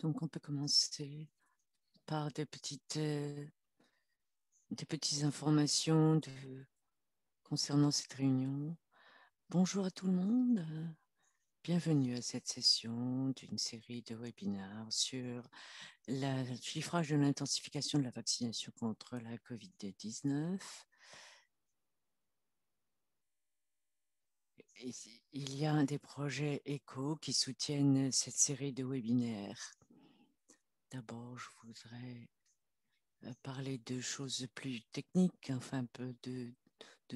Donc, on peut commencer par des petites informations concernant cette réunion. Bonjour à tout le monde. Bienvenue à cette session d'une série de webinaires sur le chiffrage de l'intensification de la vaccination contre la COVID-19. Il y a des projets ECHO qui soutiennent cette série de webinaires. D'abord, je voudrais parler de choses plus techniques, enfin un peu de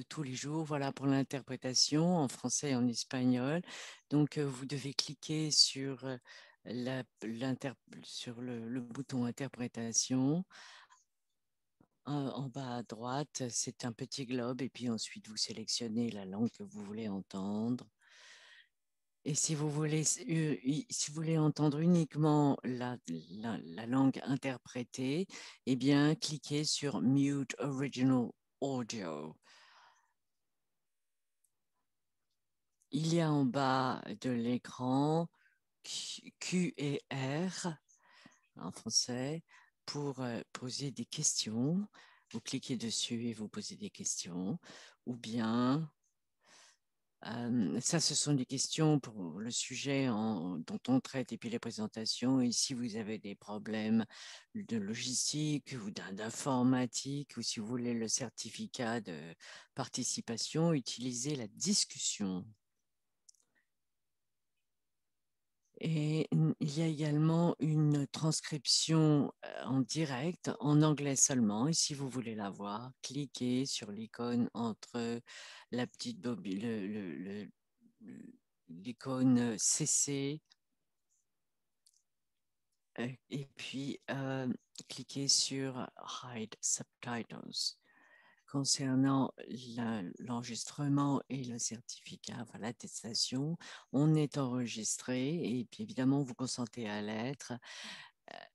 tous les jours. Voilà pour l'interprétation en français et en espagnol. Donc, vous devez cliquer sur, sur le bouton interprétation. En bas à droite, c'est un petit globe et puis ensuite, vous sélectionnez la langue que vous voulez entendre. Et si vous voulez entendre uniquement la langue interprétée, eh bien, cliquez sur Mute Original Audio. Il y a en bas de l'écran Q et R en français pour poser des questions. Vous cliquez dessus et vous posez des questions. Ou bien ça, ce sont des questions pour le sujet dont on traite et puis les présentations. Et si vous avez des problèmes de logistique ou d'informatique ou si vous voulez le certificat de participation, utilisez la discussion. Et il y a également une transcription en direct en anglais seulement. Et si vous voulez la voir, cliquez sur l'icône entre la petite l'icône CC et puis cliquez sur Hide Subtitles. Concernant l'enregistrement et le certificat, enfin, l'attestation, on est enregistré et puis évidemment, vous consentez à l'être.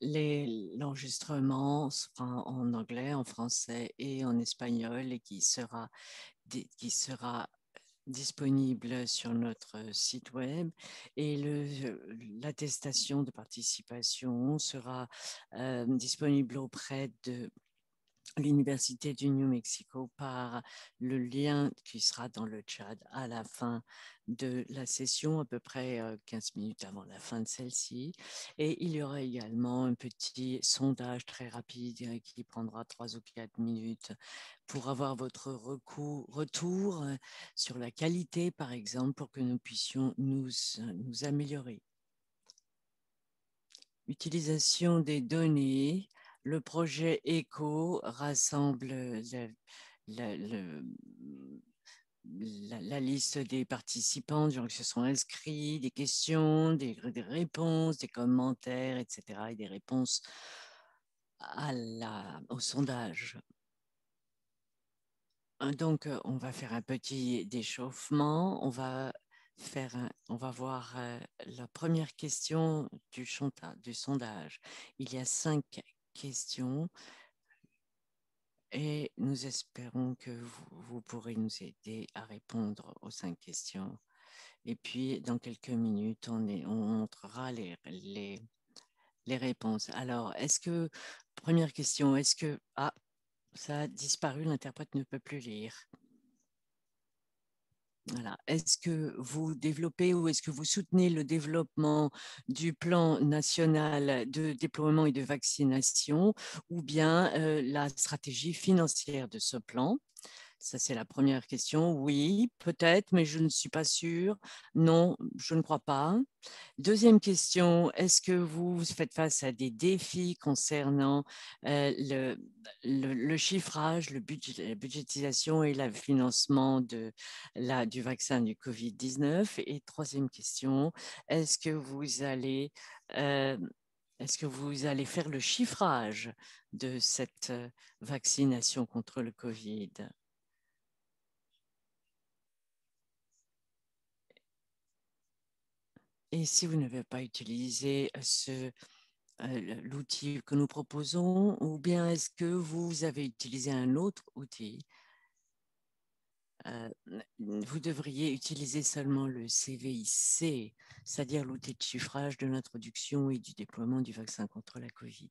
L'enregistrement sera en anglais, en français et en espagnol et qui sera disponible sur notre site web et l'attestation de participation sera disponible auprès de l'Université du New Mexico par le lien qui sera dans le chat à la fin de la session, à peu près 15 minutes avant la fin de celle-ci. Et il y aura également un petit sondage très rapide qui prendra 3 ou 4 minutes pour avoir votre retour sur la qualité, par exemple, pour que nous puissions nous améliorer. Utilisation des données. Le projet ECHO rassemble la liste des participants qui se sont inscrits, des questions, des réponses, des commentaires, etc. et des réponses au sondage. Donc, on va faire un petit échauffement. On va voir la première question du sondage. Il y a 5 questions et nous espérons que vous pourrez nous aider à répondre aux 5 questions. Et puis, dans quelques minutes, on montrera les réponses. Alors, première question, ça a disparu, l'interprète ne peut plus lire. Voilà. Est-ce que vous développez ou est-ce que vous soutenez le développement du plan national de déploiement et de vaccination ou bien la stratégie financière de ce plan? Ça, c'est la première question. Oui, peut-être, mais je ne suis pas sûre. Non, je ne crois pas. Deuxième question, est-ce que vous faites face à des défis concernant le chiffrage, la budgétisation et le financement du vaccin du COVID-19? Et troisième question, est-ce que euh, vous allez faire le chiffrage de cette vaccination contre le COVID? Et si vous n'avez pas utilisé l'outil que nous proposons, ou bien est-ce que vous avez utilisé un autre outil? vous devriez utiliser seulement le CVIC, c'est-à-dire l'outil de chiffrage de l'introduction et du déploiement du vaccin contre la COVID.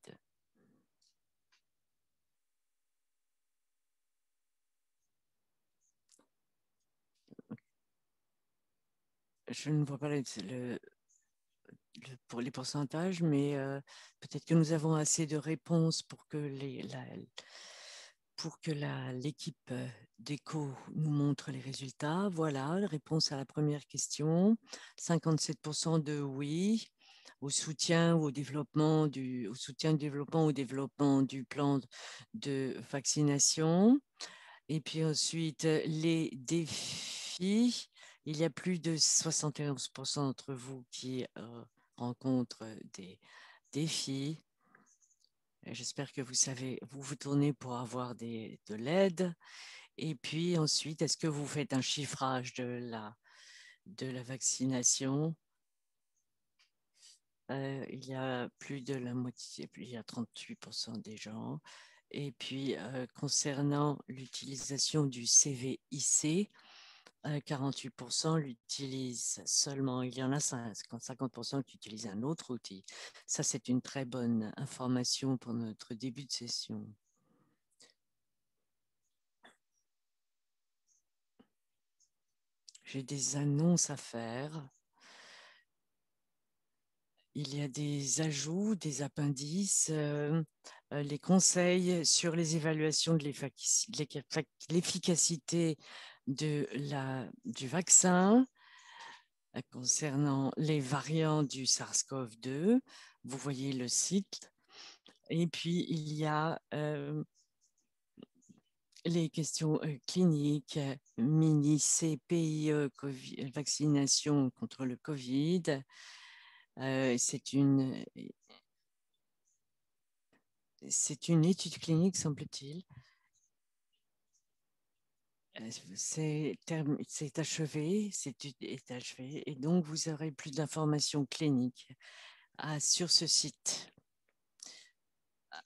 Je ne vois pas pour les pourcentages, mais peut-être que nous avons assez de réponses pour que l'équipe d'écho nous montre les résultats. Voilà, la réponse à la première question. 57% de oui au soutien ou au développement au développement du plan de vaccination. Et puis ensuite, les défis. Il y a plus de 71% d'entre vous qui rencontrent des défis. J'espère que vous savez, vous vous tournez pour avoir de l'aide. Et puis ensuite, est-ce que vous faites un chiffrage de la vaccination? Il y a plus de la moitié, il y a 38% des gens. Et puis, concernant l'utilisation du CVIC, 48% l'utilisent seulement. Il y en a 50% qui utilisent un autre outil. Ça, c'est une très bonne information pour notre début de session. J'ai des annonces à faire. Il y a des ajouts, des appendices, les conseils sur les évaluations de l'efficacité du vaccin concernant les variants du SARS-CoV-2. Vous voyez le site. Et puis, il y a les questions cliniques, mini-CPIE, vaccination contre le Covid. C'est une étude clinique, semble-t-il. C'est achevé, est achevé, et donc vous aurez plus d'informations cliniques sur ce site.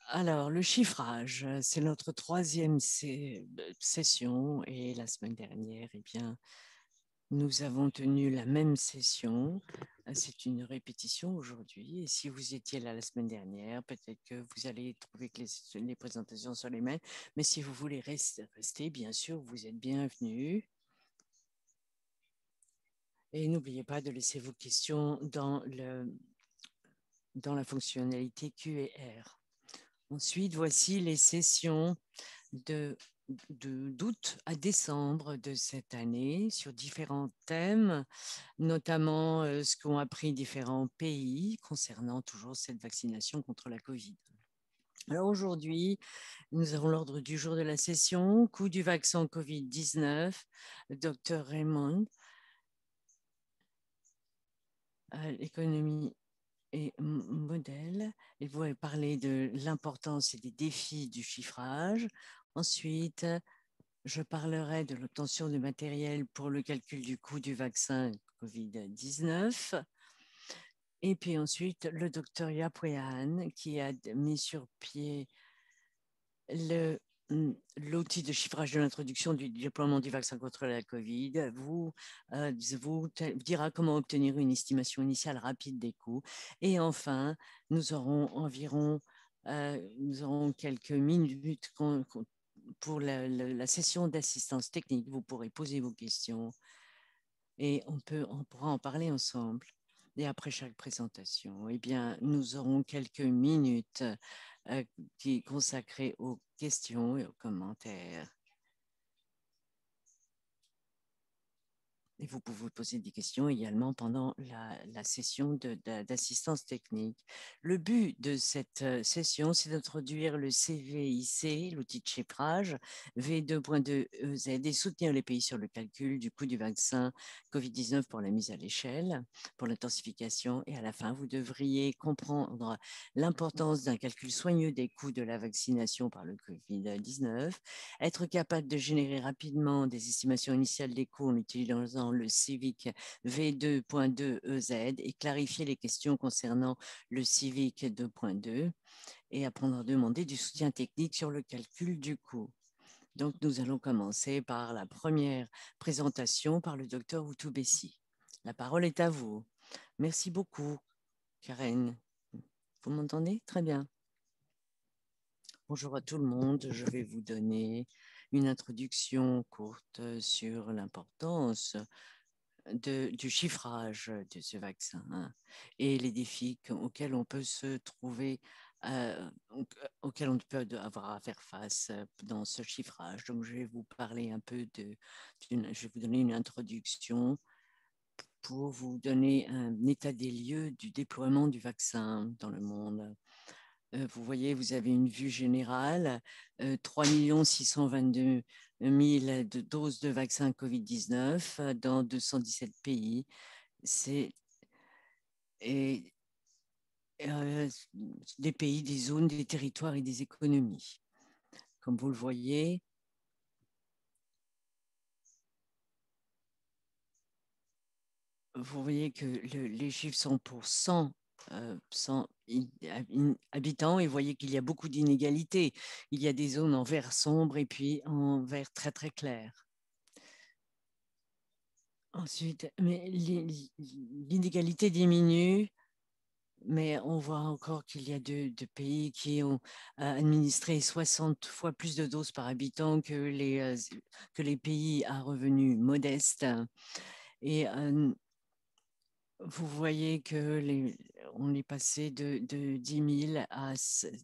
Alors, le chiffrage, c'est notre troisième session, et la semaine dernière, eh bien, nous avons tenu la même session. C'est une répétition aujourd'hui. Et si vous étiez là la semaine dernière, peut-être que vous allez trouver que les présentations sont les mêmes. Mais si vous voulez rester, bien sûr, vous êtes bienvenus. Et n'oubliez pas de laisser vos questions dans la fonctionnalité Q&R. Ensuite, voici les sessions d'août à décembre de cette année sur différents thèmes, notamment ce qu'ont appris différents pays concernant toujours cette vaccination contre la COVID. Alors aujourd'hui, nous avons l'ordre du jour de la session, coût du vaccin COVID-19, Dr Raymond, l'économie et modèle. Il va parler de l'importance et des défis du chiffrage. Ensuite, je parlerai de l'obtention de matériel pour le calcul du coût du vaccin COVID-19. Et puis ensuite, le docteur Yapoyan qui a mis sur pied l'outil de chiffrage de l'introduction du déploiement du vaccin contre la COVID vous dira comment obtenir une estimation initiale rapide des coûts. Et enfin, nous aurons quelques minutes pour la session d'assistance technique. Vous pourrez poser vos questions et on pourra en parler ensemble. Et après chaque présentation, eh bien, nous aurons quelques minutes consacrées aux questions et aux commentaires. Et vous pouvez poser des questions également pendant la session d'assistance technique. Le but de cette session, c'est d'introduire le CVIC, l'outil de chiffrage V2.2EZ et soutenir les pays sur le calcul du coût du vaccin COVID-19 pour la mise à l'échelle, pour l'intensification. Et à la fin, vous devriez comprendre l'importance d'un calcul soigneux des coûts de la vaccination par le COVID-19, être capable de générer rapidement des estimations initiales des coûts en utilisant le CIVIC V2.2EZ et clarifier les questions concernant le CIVIC 2.2 et apprendre à demander du soutien technique sur le calcul du coût. Donc, nous allons commencer par la première présentation par le docteur Outubessi. La parole est à vous. Merci beaucoup, Karen. Vous m'entendez? Très bien. Bonjour à tout le monde. Je vais vous donner une introduction courte sur l'importance du chiffrage de ce vaccin et les défis auxquels on peut se trouver, auxquels on peut avoir à faire face dans ce chiffrage. Donc, je vais vous parler un peu je vais vous donner une introduction pour vous donner un état des lieux du déploiement du vaccin dans le monde. Vous voyez, vous avez une vue générale, 3 622 000 de doses de vaccins COVID-19 dans 217 pays. C'est et, des pays, des zones, des territoires et des économies. Comme vous le voyez, que les chiffres sont pour 100 habitants et vous voyez qu'il y a beaucoup d'inégalités. Il y a des zones en vert sombre et puis en vert très très clair. Ensuite, mais l'inégalité diminue, mais on voit encore qu'il y a deux pays qui ont administré 60 fois plus de doses par habitant que les pays à revenus modestes. Et vous voyez que on est passé de 10 000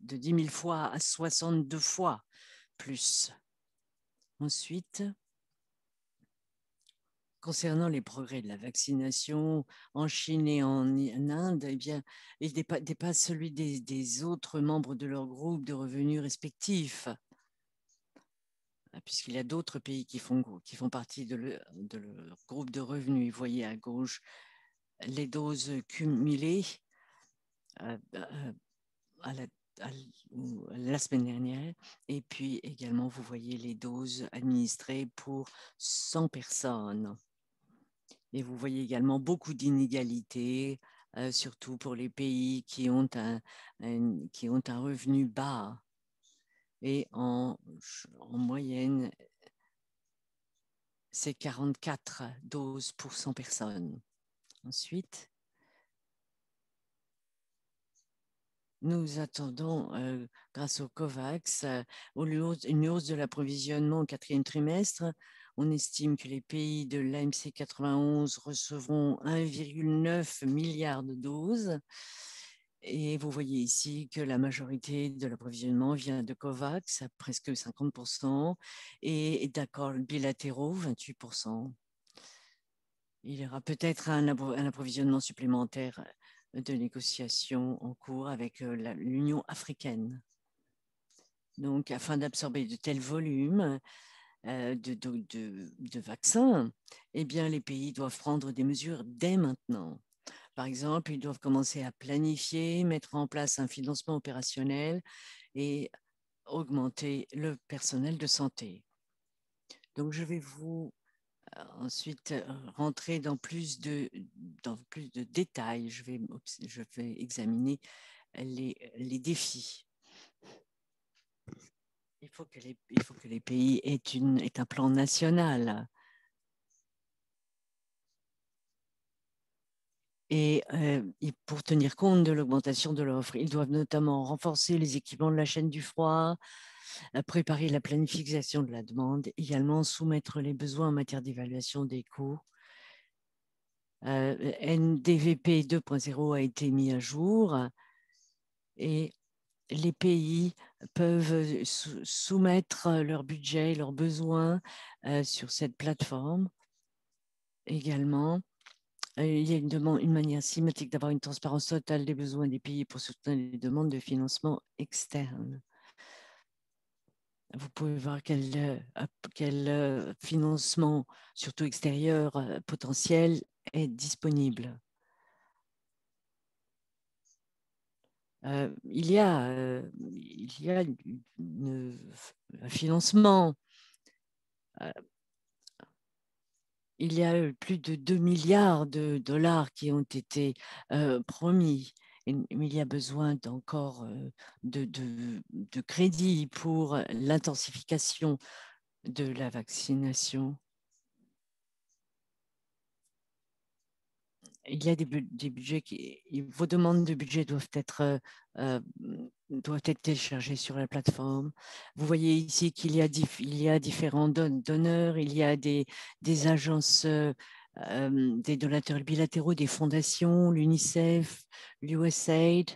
de 10 000 fois à 62 fois plus. Ensuite, concernant les progrès de la vaccination en Chine et en Inde, eh bien, ils dépassent celui des autres membres de leur groupe de revenus respectifs, puisqu'il y a d'autres pays qui font partie de leur groupe de revenus. Vous voyez à gauche les doses cumulées à la semaine dernière. Et puis également, vous voyez les doses administrées pour 100 personnes. Et vous voyez également beaucoup d'inégalités, surtout pour les pays qui ont un revenu bas. Et en moyenne, c'est 44 doses pour 100 personnes. Ensuite, nous attendons, grâce au COVAX, une hausse de l'approvisionnement au quatrième trimestre. On estime que les pays de l'AMC 91 recevront 1,9 milliard de doses. Et vous voyez ici que la majorité de l'approvisionnement vient de COVAX, à presque 50%, et d'accords bilatéraux, 28%. Il y aura peut-être un approvisionnement supplémentaire de négociations en cours avec l'Union africaine. Donc, afin d'absorber de tels volumes de vaccins, eh bien, les pays doivent prendre des mesures dès maintenant. Par exemple, ils doivent commencer à planifier, mettre en place un financement opérationnel et augmenter le personnel de santé. Donc, je vais vous ensuite rentrer dans plus de détails. Je vais examiner les défis. Il faut que les pays aient un plan national. Et pour tenir compte de l'augmentation de l'offre, ils doivent notamment renforcer les équipements de la chaîne du froid, préparer la planification de la demande, également soumettre les besoins en matière d'évaluation des coûts. NDVP 2.0 a été mis à jour et les pays peuvent soumettre leur budget, leurs besoins sur cette plateforme. Également, il y a une manière systématique d'avoir une transparence totale des besoins des pays pour soutenir les demandes de financement externe. Vous pouvez voir quel financement, surtout extérieur, potentiel est disponible. Il y a un financement. Il y a plus de 2 milliards de dollars qui ont été promis. Mais il y a besoin encore de crédits pour l'intensification de la vaccination. Il y a des budgets vos demandes de budget doivent être téléchargées sur la plateforme. Vous voyez ici qu'il y a différents donneurs, il y a des agences, des donateurs bilatéraux, des fondations, l'UNICEF, l'USAID.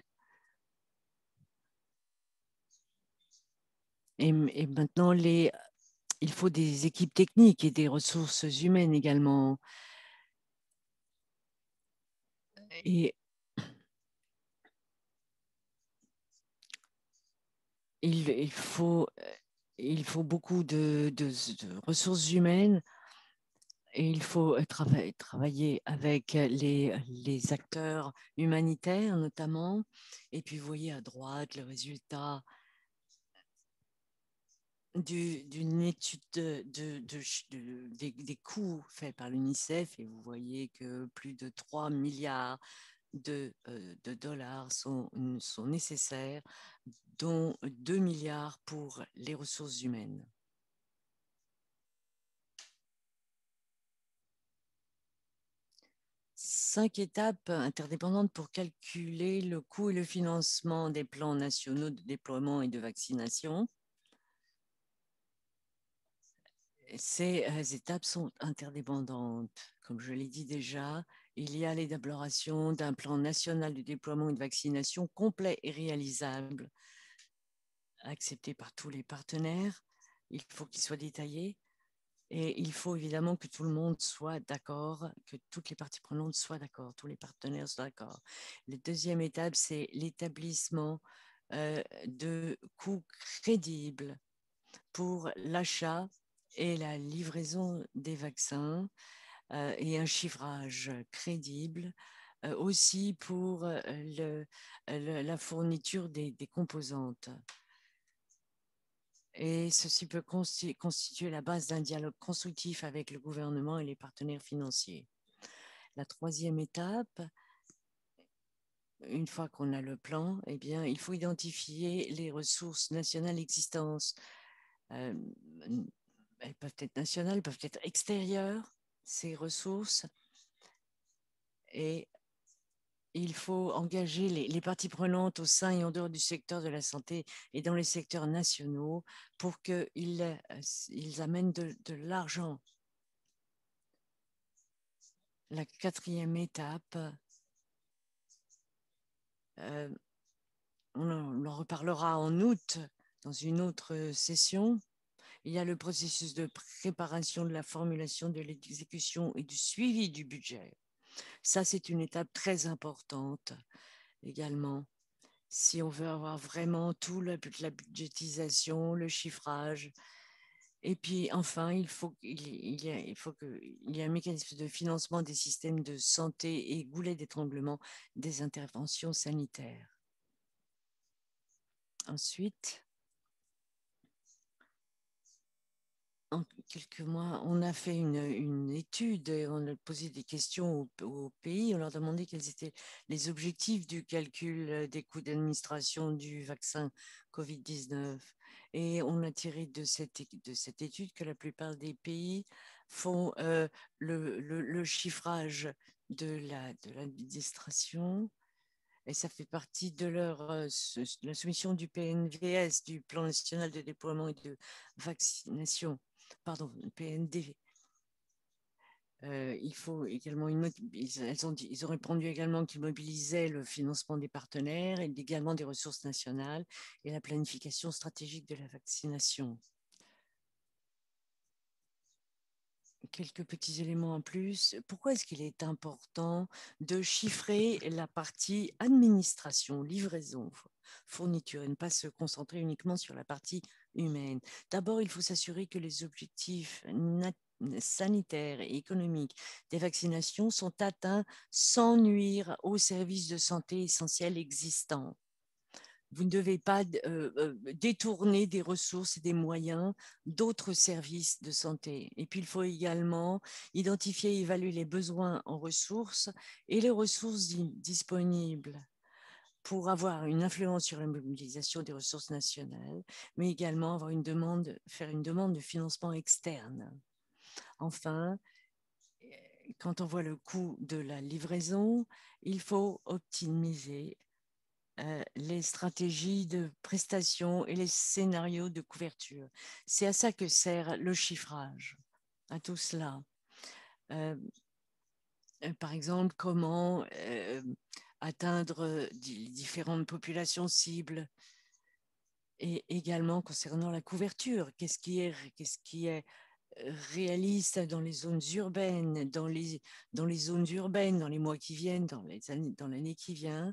Et maintenant, il faut des équipes techniques et des ressources humaines également. Et il faut beaucoup de ressources humaines et il faut travailler avec les acteurs humanitaires notamment. Et puis, vous voyez à droite le résultat d'une étude des coûts faits par l'UNICEF et vous voyez que plus de 3 milliards de dollars sont nécessaires, dont 2 milliards pour les ressources humaines. Cinq étapes interdépendantes pour calculer le coût et le financement des plans nationaux de déploiement et de vaccination. Ces étapes sont interdépendantes. Comme je l'ai dit déjà, il y a l'élaboration d'un plan national de déploiement et de vaccination complet et réalisable, accepté par tous les partenaires. Il faut qu'il soit détaillé et il faut évidemment que tout le monde soit d'accord, que toutes les parties prenantes soient d'accord, tous les partenaires soient d'accord. La deuxième étape, c'est l'établissement de coûts crédibles pour l'achat et la livraison des vaccins et un chiffrage crédible aussi pour la fourniture des composantes. Et ceci peut constituer la base d'un dialogue constructif avec le gouvernement et les partenaires financiers. La troisième étape, une fois qu'on a le plan, eh bien, il faut identifier les ressources nationales existantes. Elles peuvent être nationales, peuvent être extérieures, ces ressources. Et il faut engager les parties prenantes au sein et en dehors du secteur de la santé et dans les secteurs nationaux pour qu'ils amènent de l'argent. La quatrième étape, on en reparlera en août dans une autre session. Il y a le processus de préparation de la formulation, de l'exécution et du suivi du budget. Ça, c'est une étape très importante également. Si on veut avoir vraiment tout la budgétisation, le chiffrage. Et puis, enfin, il y ait un mécanisme de financement des systèmes de santé et goulet d'étranglement des interventions sanitaires. Ensuite, en quelques mois, on a fait une étude et on a posé des questions aux pays. On leur demandait quels étaient les objectifs du calcul des coûts d'administration du vaccin COVID-19. Et on a tiré de cette étude que la plupart des pays font le chiffrage de l'administration. Et ça fait partie de la soumission du PNVS, du Plan national de déploiement et de vaccination. Pardon, PND. Il faut également ils ont répondu également qu'ils mobilisaient le financement des partenaires et également des ressources nationales et la planification stratégique de la vaccination. Quelques petits éléments en plus. Pourquoi est-ce qu'il est important de chiffrer la partie administration, livraison, fourniture et ne pas se concentrer uniquement sur la partie humaine? D'abord, il faut s'assurer que les objectifs sanitaires et économiques des vaccinations sont atteints sans nuire aux services de santé essentiels existants. Vous ne devez pas détourner des ressources et des moyens d'autres services de santé. Et puis, il faut également identifier et évaluer les besoins en ressources et les ressources disponibles pour avoir une influence sur la mobilisation des ressources nationales, mais également avoir faire une demande de financement externe. Enfin, quand on voit le coût de la livraison, il faut optimiser les stratégies de prestation et les scénarios de couverture. C'est à ça que sert le chiffrage, à tout cela. Par exemple, comment atteindre différentes populations cibles et également concernant la couverture, qu'est-ce qui est réaliste dans les zones urbaines, dans les zones urbaines, dans les mois qui viennent, dans l'année qui vient.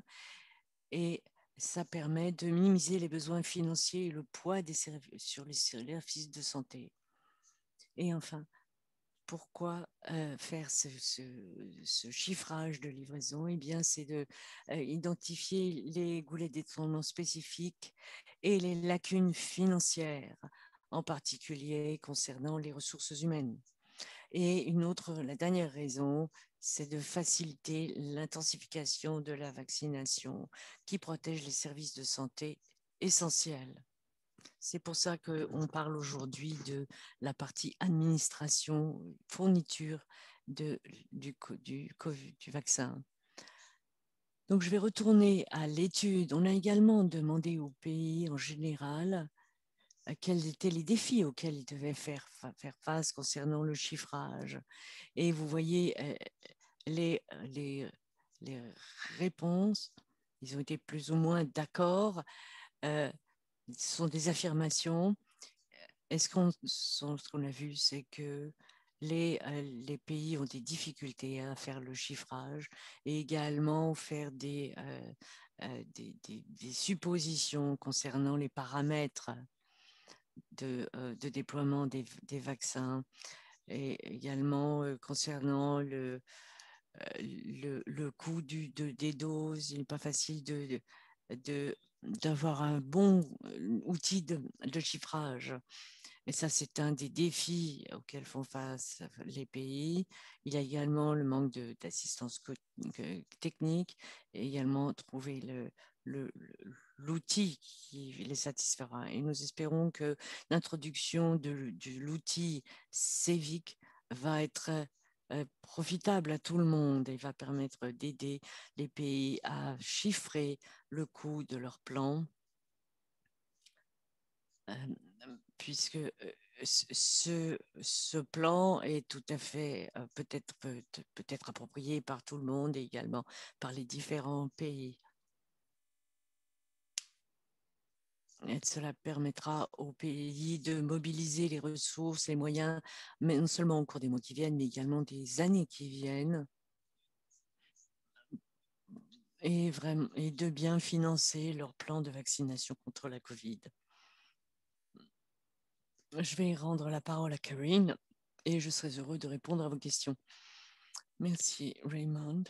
Et ça permet de minimiser les besoins financiers et le poids sur les services de santé. Et enfin, pourquoi faire ce chiffrage de livraison? Eh bien, c'est de identifier les goulets d'étranglement spécifiques et les lacunes financières, en particulier concernant les ressources humaines. Et la dernière raison, c'est de faciliter l'intensification de la vaccination qui protège les services de santé essentiels. C'est pour ça qu'on parle aujourd'hui de la partie administration, fourniture du vaccin. Donc, je vais retourner à l'étude. On a également demandé aux pays en général quels étaient les défis auxquels ils devaient faire face concernant le chiffrage. Et vous voyez les réponses, ils ont été plus ou moins d'accord. Ce sont des affirmations. Ce qu'on a vu, c'est que les pays ont des difficultés à faire le chiffrage et également faire des suppositions concernant les paramètres de déploiement des vaccins et également concernant le coût des doses. Il n'est pas facile d'avoir un bon outil de chiffrage. Et ça, c'est un des défis auxquels font face les pays. Il y a également le manque d'assistance technique et également trouver l'outil qui les satisfera. Et nous espérons que l'introduction de l'outil CEVIC va être profitable à tout le monde et va permettre d'aider les pays à chiffrer le coût de leur plan, puisque ce plan est tout à fait peut-être approprié par tout le monde et également par les différents pays. Et cela permettra aux pays de mobiliser les ressources, les moyens, mais non seulement au cours des mois qui viennent, mais également des années qui viennent, et de bien financer leur plan de vaccination contre la Covid. Je vais rendre la parole à Karine et je serai heureux de répondre à vos questions. Merci, Raymond.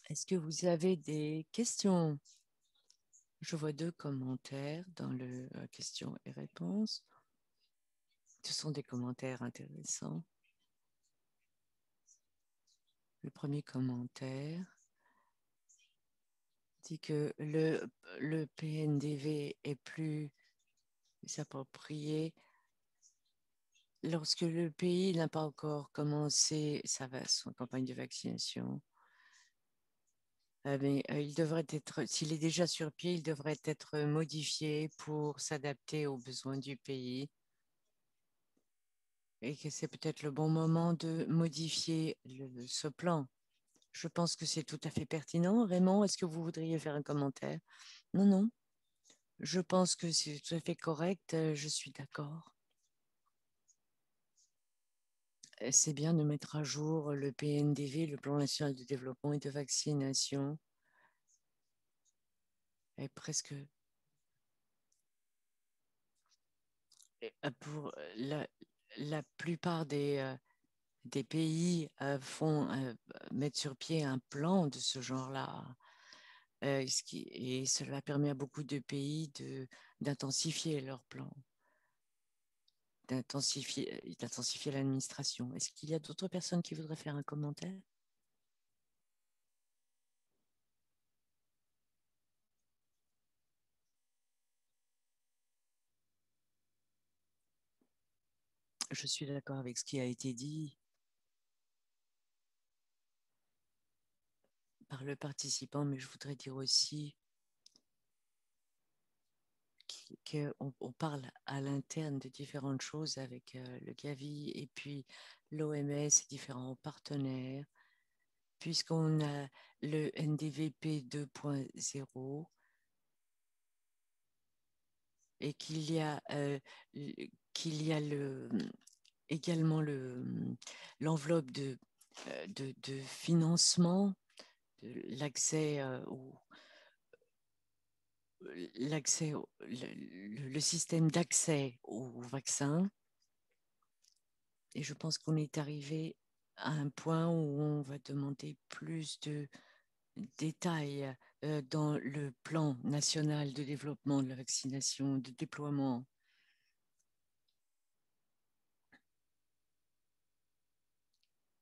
Est-ce que vous avez des questions? Je vois 2 commentaires dans le questions et réponses. Ce sont des commentaires intéressants. Le premier commentaire dit que le PNDV est plus approprié lorsque le pays n'a pas encore commencé son campagne de vaccination. Mais il devrait être, s'il est déjà sur pied, il devrait être modifié pour s'adapter aux besoins du pays. Et que c'est peut-être le bon moment de modifier ce plan. Je pense que c'est tout à fait pertinent. Raymond, est-ce que vous voudriez faire un commentaire? Non, non. Je pense que c'est tout à fait correct. Je suis d'accord. C'est bien de mettre à jour le PNDV, le Plan national de développement et de vaccination. Et presque pour la plupart des pays mettre sur pied un plan de ce genre-là. Et cela permet à beaucoup de pays d'intensifier leur plan, d'intensifier l'administration. Est-ce qu'il y a d'autres personnes qui voudraient faire un commentaire? Je suis d'accord avec ce qui a été dit par le participant, mais je voudrais dire aussi qu'on parle à l'interne de différentes choses avec le Gavi et puis l'OMS et différents partenaires, puisqu'on a le NDVP 2.0 et qu'il y a également l'enveloppe de financement, l'accès le système d'accès au vaccin. Et je pense qu'on est arrivé à un point où on va demander plus de détails dans le plan national de développement de la vaccination, de déploiement.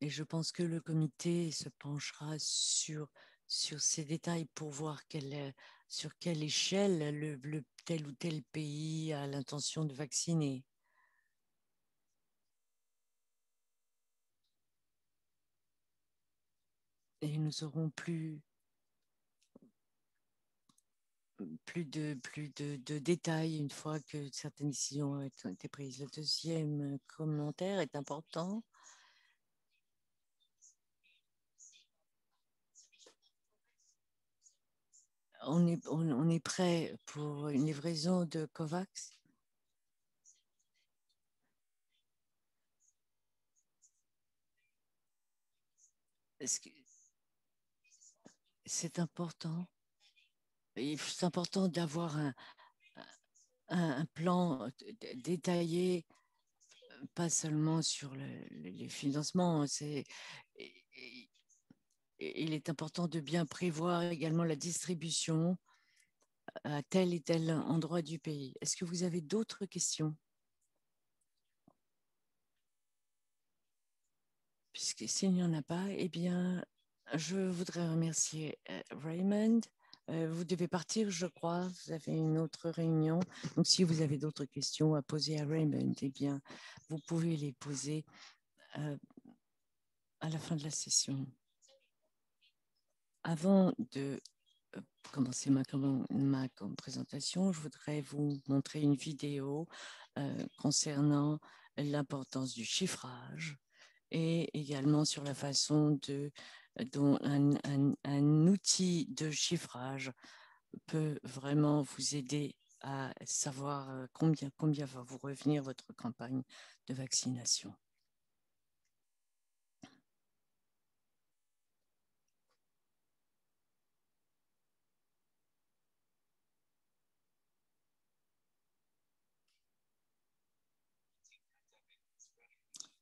Et je pense que le comité se penchera sur ces détails pour voir sur quelle échelle tel ou tel pays a l'intention de vacciner. Et nous aurons plus de détails une fois que certaines décisions ont été prises. Le deuxième commentaire est important. On est prêt pour une livraison de COVAX. C'est important. C'est important d'avoir un plan détaillé, pas seulement sur les financements. Il est important de bien prévoir également la distribution à tel et tel endroit du pays. Est-ce que vous avez d'autres questions? Puisque s'il n'y en a pas, eh bien, je voudrais remercier Raymond. Vous devez partir, je crois. Vous avez une autre réunion. Donc, si vous avez d'autres questions à poser à Raymond, eh bien, vous pouvez les poser euh, à la fin de la session. Avant de commencer ma présentation, je voudrais vous montrer une vidéo concernant l'importance du chiffrage et également sur la façon dont un outil de chiffrage peut vraiment vous aider à savoir combien va vous revenir votre campagne de vaccination.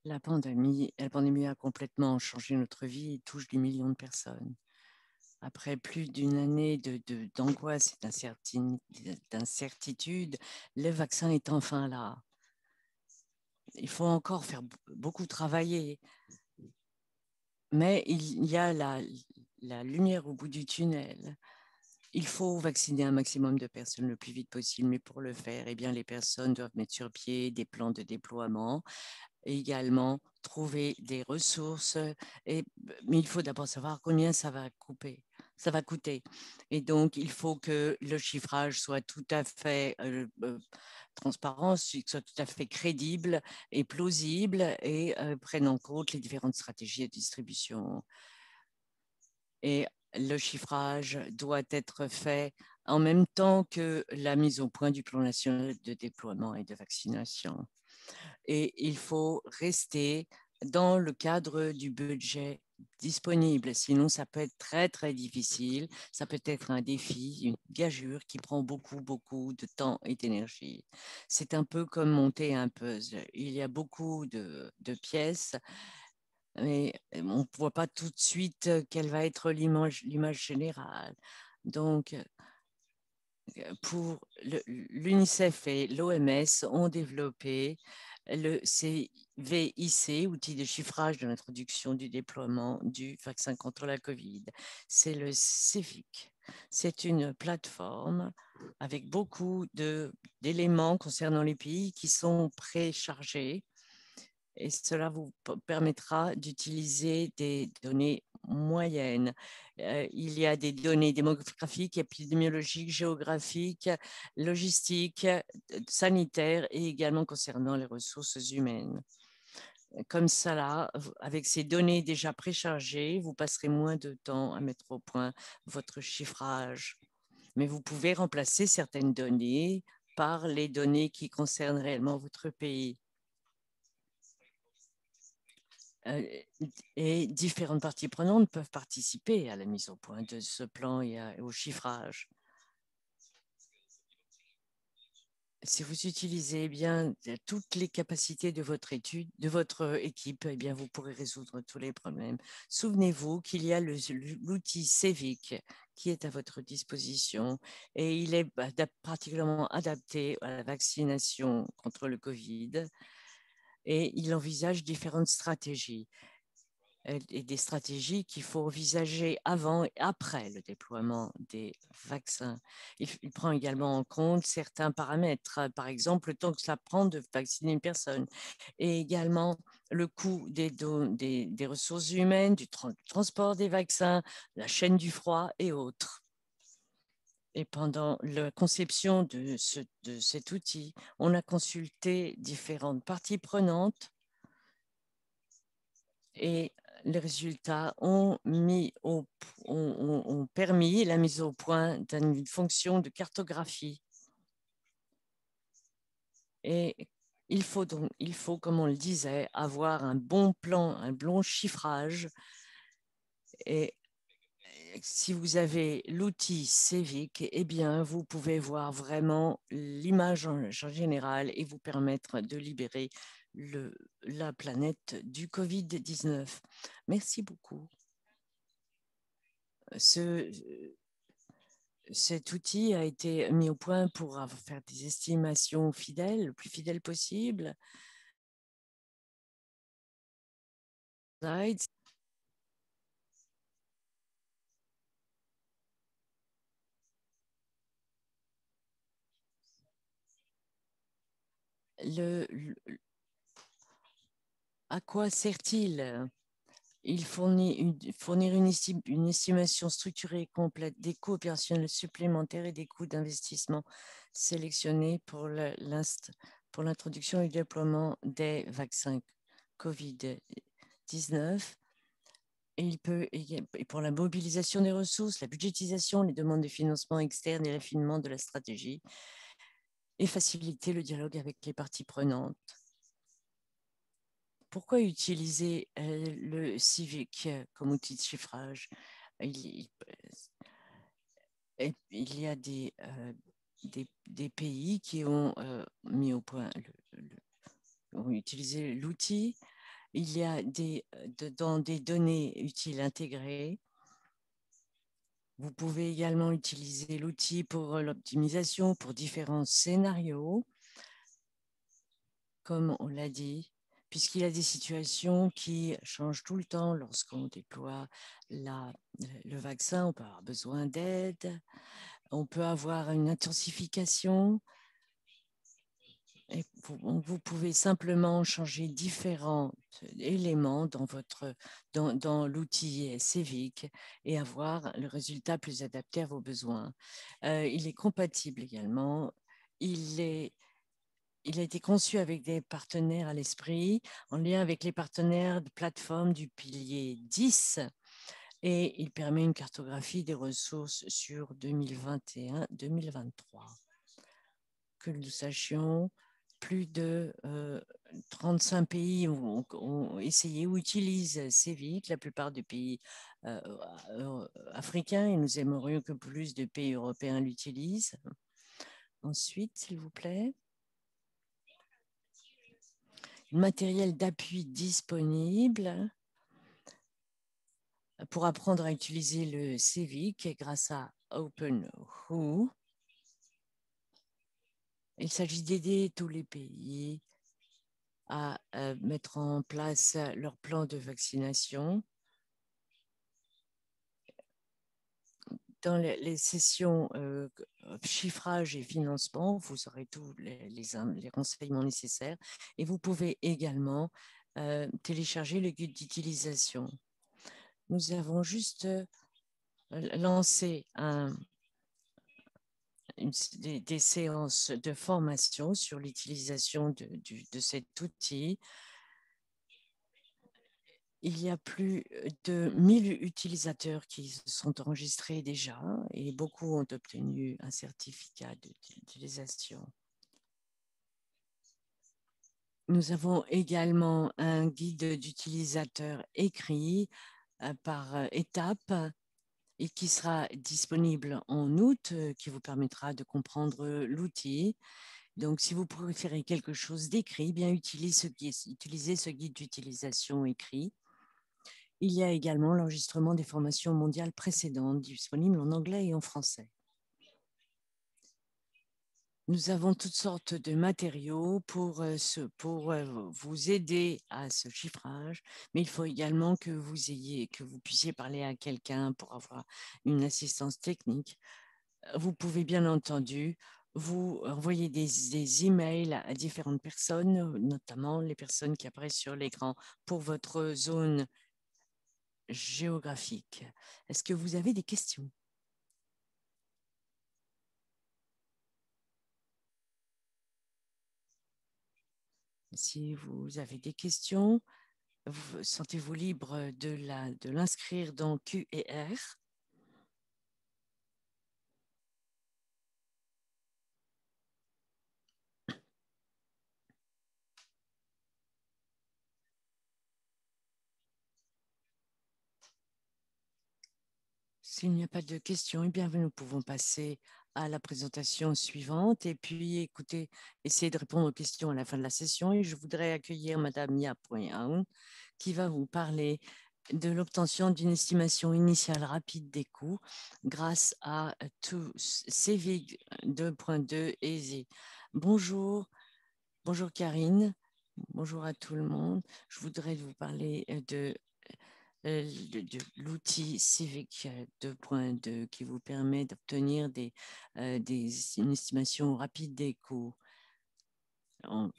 La pandémie a complètement changé notre vie et touche des millions de personnes. Après plus d'une année d'angoisse et d'incertitude, le vaccin est enfin là. Il faut encore faire beaucoup travailler, mais il y a la lumière au bout du tunnel. Il faut vacciner un maximum de personnes le plus vite possible, mais pour le faire, eh bien, les personnes doivent mettre sur pied des plans de déploiement et également trouver des ressources. Mais il faut d'abord savoir combien ça va coûter. Et donc, il faut que le chiffrage soit tout à fait transparent, soit tout à fait crédible et plausible et prenne en compte les différentes stratégies de distribution. Et le chiffrage doit être fait en même temps que la mise au point du plan national de déploiement et de vaccination. Et il faut rester dans le cadre du budget disponible. Sinon, ça peut être très, très difficile. Ça peut être un défi, une gageure qui prend beaucoup, beaucoup de temps et d'énergie. C'est un peu comme monter un puzzle. Il y a beaucoup de pièces, mais on ne voit pas tout de suite quelle va être l'image générale. Donc, pour l'UNICEF et l'OMS ont développé le CVIC, outil de chiffrage de l'introduction du déploiement du vaccin contre la COVID. C'est le CEVIC. C'est une plateforme avec beaucoup d'éléments concernant les pays qui sont préchargés et cela vous permettra d'utiliser des données moyennes. Il y a des données démographiques, épidémiologiques, géographiques, logistiques, sanitaires et également concernant les ressources humaines. Comme ça, là, avec ces données déjà préchargées, vous passerez moins de temps à mettre au point votre chiffrage. Mais vous pouvez remplacer certaines données par les données qui concernent réellement votre pays. Et différentes parties prenantes peuvent participer à la mise au point de ce plan et au chiffrage. Si vous utilisez bien toutes les capacités de votre étude, de votre équipe, eh bien, vous pourrez résoudre tous les problèmes. Souvenez-vous qu'il y a l'outil Cevic qui est à votre disposition et il est particulièrement adapté à la vaccination contre le Covid et il envisage différentes stratégies et des stratégies qu'il faut envisager avant et après le déploiement des vaccins. Il prend également en compte certains paramètres, par exemple le temps que cela prend de vacciner une personne, et également le coût des ressources humaines, du transport des vaccins, la chaîne du froid et autres. Et pendant la conception de cet outil, on a consulté différentes parties prenantes et les résultats ont permis la mise au point d'une fonction de cartographie. Et il faut, comme on le disait, avoir un bon plan, un bon chiffrage. Et si vous avez l'outil Cevic, eh bien, vous pouvez voir vraiment l'image en général et vous permettre de libérer la planète du Covid-19. Merci beaucoup. Cet outil a été mis au point pour faire des estimations fidèles, le plus fidèle possible. À quoi sert-il? Il fournit fournir une estimation structurée et complète des coûts opérationnels supplémentaires et des coûts d'investissement sélectionnés pour l'introduction et le déploiement des vaccins COVID-19. Et pour la mobilisation des ressources, la budgétisation, les demandes de financement externe et l'affinement de la stratégie, et faciliter le dialogue avec les parties prenantes. Pourquoi utiliser le Civic comme outil de chiffrage? Il y a des pays qui ont mis au point, ont utilisé l'outil. Il y a dans des données utiles intégrées. Vous pouvez également utiliser l'outil pour l'optimisation pour différents scénarios, comme on l'a dit, puisqu'il y a des situations qui changent tout le temps lorsqu'on déploie le vaccin. On peut avoir besoin d'aide, on peut avoir une intensification. Et vous pouvez simplement changer différents éléments dans l'outil Cevic et avoir le résultat plus adapté à vos besoins. Il est compatible également. Il a été conçu avec des partenaires à l'esprit, en lien avec les partenaires de plateforme du pilier 10, et il permet une cartographie des ressources sur 2021-2023. Que nous sachions, plus de 35 pays ont essayé ou utilisent Cevic, la plupart des pays africains, et nous aimerions que plus de pays européens l'utilisent. Ensuite, s'il vous plaît. Matériel d'appui disponible pour apprendre à utiliser le Cevic grâce à OpenWho. Il s'agit d'aider tous les pays à mettre en place leur plan de vaccination. Dans les sessions chiffrage et financement, vous aurez tous les renseignements nécessaires et vous pouvez également télécharger le guide d'utilisation. Nous avons juste lancé des séances de formation sur l'utilisation de cet outil. Il y a plus de 1000 utilisateurs qui se sont enregistrés déjà et beaucoup ont obtenu un certificat d'utilisation. Nous avons également un guide d'utilisateur écrit par étape et qui sera disponible en août, qui vous permettra de comprendre l'outil. Donc, si vous préférez quelque chose d'écrit, bien utilisez ce guide d'utilisation écrit. Il y a également l'enregistrement des formations mondiales précédentes, disponibles en anglais et en français. Nous avons toutes sortes de matériaux pour vous aider à ce chiffrage, mais il faut également que vous puissiez parler à quelqu'un pour avoir une assistance technique. Vous pouvez bien entendu vous envoyer des emails à différentes personnes, notamment les personnes qui apparaissent sur l'écran pour votre zone géographique. Est-ce que vous avez des questions? Si vous avez des questions, sentez-vous libre de l'inscrire dans Q&R. S'il n'y a pas de questions, eh bien, nous pouvons passer à la présentation suivante et puis écoutez, essayer de répondre aux questions à la fin de la session. Et je voudrais accueillir Madame Mia Poyen qui va vous parler de l'obtention d'une estimation initiale rapide des coûts grâce à CVIG 2.2 Easy. Bonjour, bonjour Karine, bonjour à tout le monde. Je voudrais vous parler de l'outil Civic 2.2 qui vous permet d'obtenir une estimation rapide des coûts. Il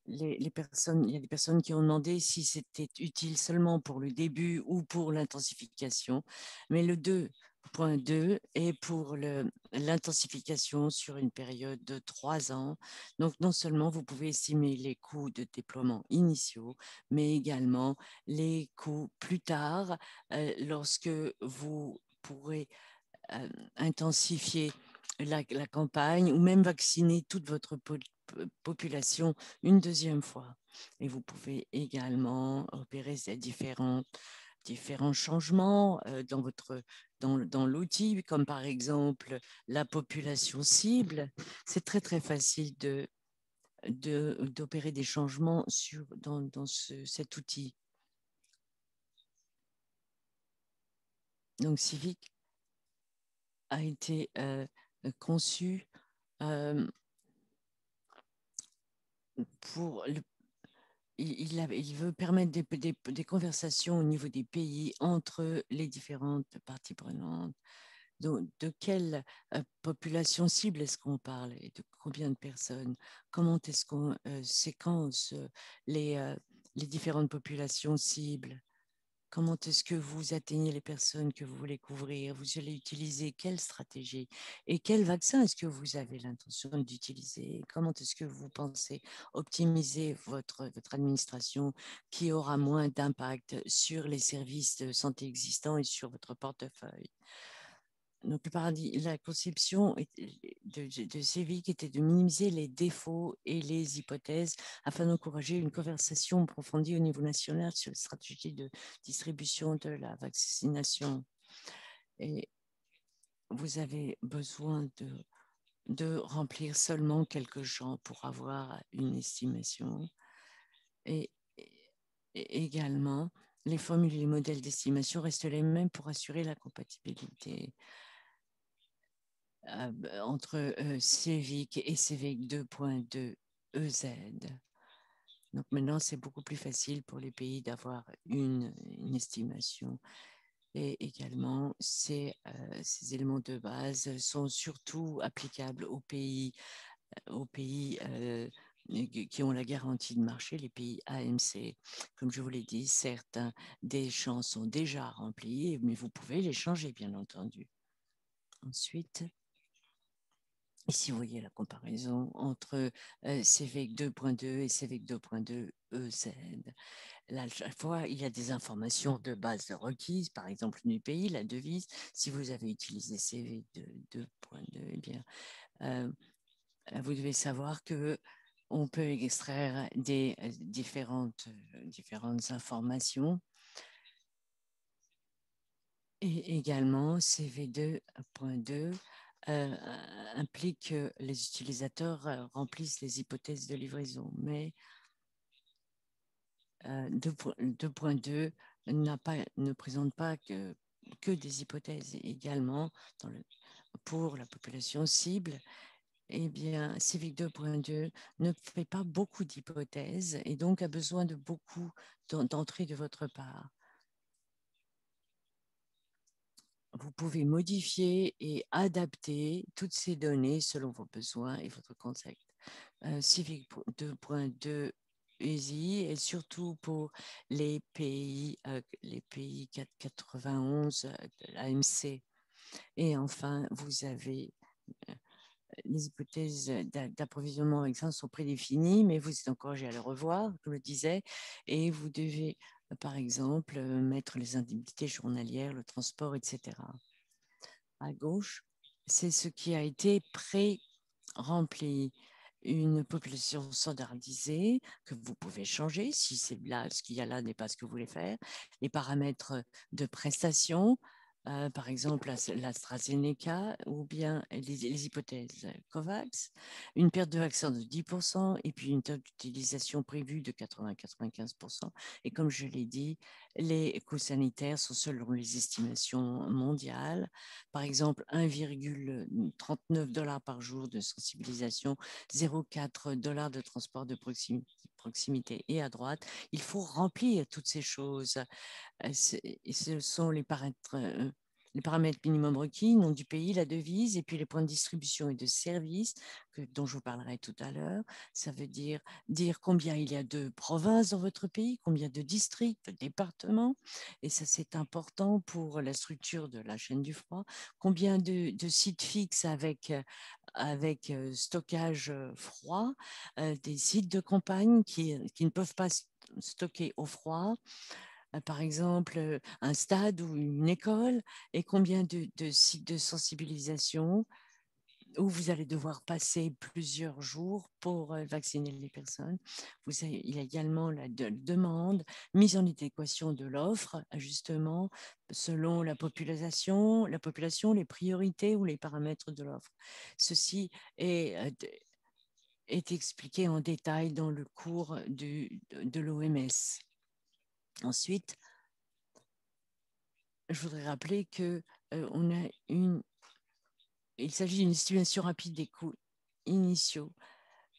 y a des personnes qui ont demandé si c'était utile seulement pour le début ou pour l'intensification, mais le 2.2 est pour l'intensification sur une période de 3 ans. Donc, non seulement vous pouvez estimer les coûts de déploiement initiaux, mais également les coûts plus tard, lorsque vous pourrez intensifier la campagne ou même vacciner toute votre population une deuxième fois. Et vous pouvez également opérer ces différents changements dans l'outil, comme par exemple la population cible. C'est très, très facile d'opérer des changements dans cet outil. Donc, Civic a été conçu pour il veut permettre des conversations au niveau des pays entre les différentes parties prenantes. Donc, de quelle population cible est-ce qu'on parle et de combien de personnes? Comment est-ce qu'on séquence les différentes populations cibles? Comment est-ce que vous atteignez les personnes que vous voulez couvrir? Vous allez utiliser quelle stratégie? Et quel vaccin est-ce que vous avez l'intention d'utiliser? Comment est-ce que vous pensez optimiser votre administration qui aura moins d'impact sur les services de santé existants et sur votre portefeuille? Donc, la conception de Civic était de minimiser les défauts et les hypothèses afin d'encourager une conversation approfondie au niveau national sur les stratégies de distribution de la vaccination. Et vous avez besoin de remplir seulement quelques champs pour avoir une estimation. Et, et également, les formules et les modèles d'estimation restent les mêmes pour assurer la compatibilité entre Civic et Civic 2.2 EZ. Donc maintenant, c'est beaucoup plus facile pour les pays d'avoir une estimation. Et également, ces éléments de base sont surtout applicables aux pays qui ont la garantie de marché, les pays AMC. Comme je vous l'ai dit, certains des champs sont déjà remplis, mais vous pouvez les changer, bien entendu. Ensuite, ici, vous voyez la comparaison entre CVIC 2.2 et CVIC 2.2 EZ. Là, à chaque fois, il y a des informations de base de requises, par exemple du pays, la devise. Si vous avez utilisé CVIC 2.2, eh bien, vous devez savoir que on peut extraire des différentes informations. Et également, CV2.2 implique que les utilisateurs remplissent les hypothèses de livraison, mais 2.2 ne présente pas que des hypothèses également pour la population cible. Eh bien, Civic 2.2 ne fait pas beaucoup d'hypothèses et donc a besoin de beaucoup d'entrées de votre part. Vous pouvez modifier et adapter toutes ces données selon vos besoins et votre contexte. Civic 2.2 EASY et surtout pour les pays 491 de l'AMC. Et enfin, vous avez les hypothèses d'approvisionnement avec ça sont prédéfinies, mais vous êtes encouragé à le revoir, je le disais, et vous devez, par exemple, mettre les indemnités journalières, le transport, etc. À gauche, c'est ce qui a été pré-rempli. Une population standardisée que vous pouvez changer si c'est là, ce qu'il y a là n'est pas ce que vous voulez faire. Les paramètres de prestation, par exemple l'AstraZeneca ou bien les hypothèses COVAX, une perte de vaccin de 10% et puis une taux d'utilisation prévue de 80-95%. Et comme je l'ai dit, les coûts sanitaires sont selon les estimations mondiales. Par exemple, 1,39 $ par jour de sensibilisation, 0,4 $ de transport de proximité. Et à droite, il faut remplir toutes ces choses. Ce sont les paramètres minimums requis, nom du pays, la devise, et puis les points de distribution et de service dont je vous parlerai tout à l'heure. Ça veut dire combien il y a de provinces dans votre pays, combien de districts, de départements, et ça c'est important pour la structure de la chaîne du froid, combien de sites fixes avec stockage froid, des sites de campagne qui ne peuvent pas stocker au froid, par exemple un stade ou une école, et combien de sites de sensibilisation où vous allez devoir passer plusieurs jours pour vacciner les personnes. Il y a également la demande, mise en adéquation de l'offre, ajustement selon la population, les priorités ou les paramètres de l'offre. Ceci est expliqué en détail dans le cours de l'OMS. Ensuite, je voudrais rappeler que il s'agit d'une estimation rapide des coûts initiaux.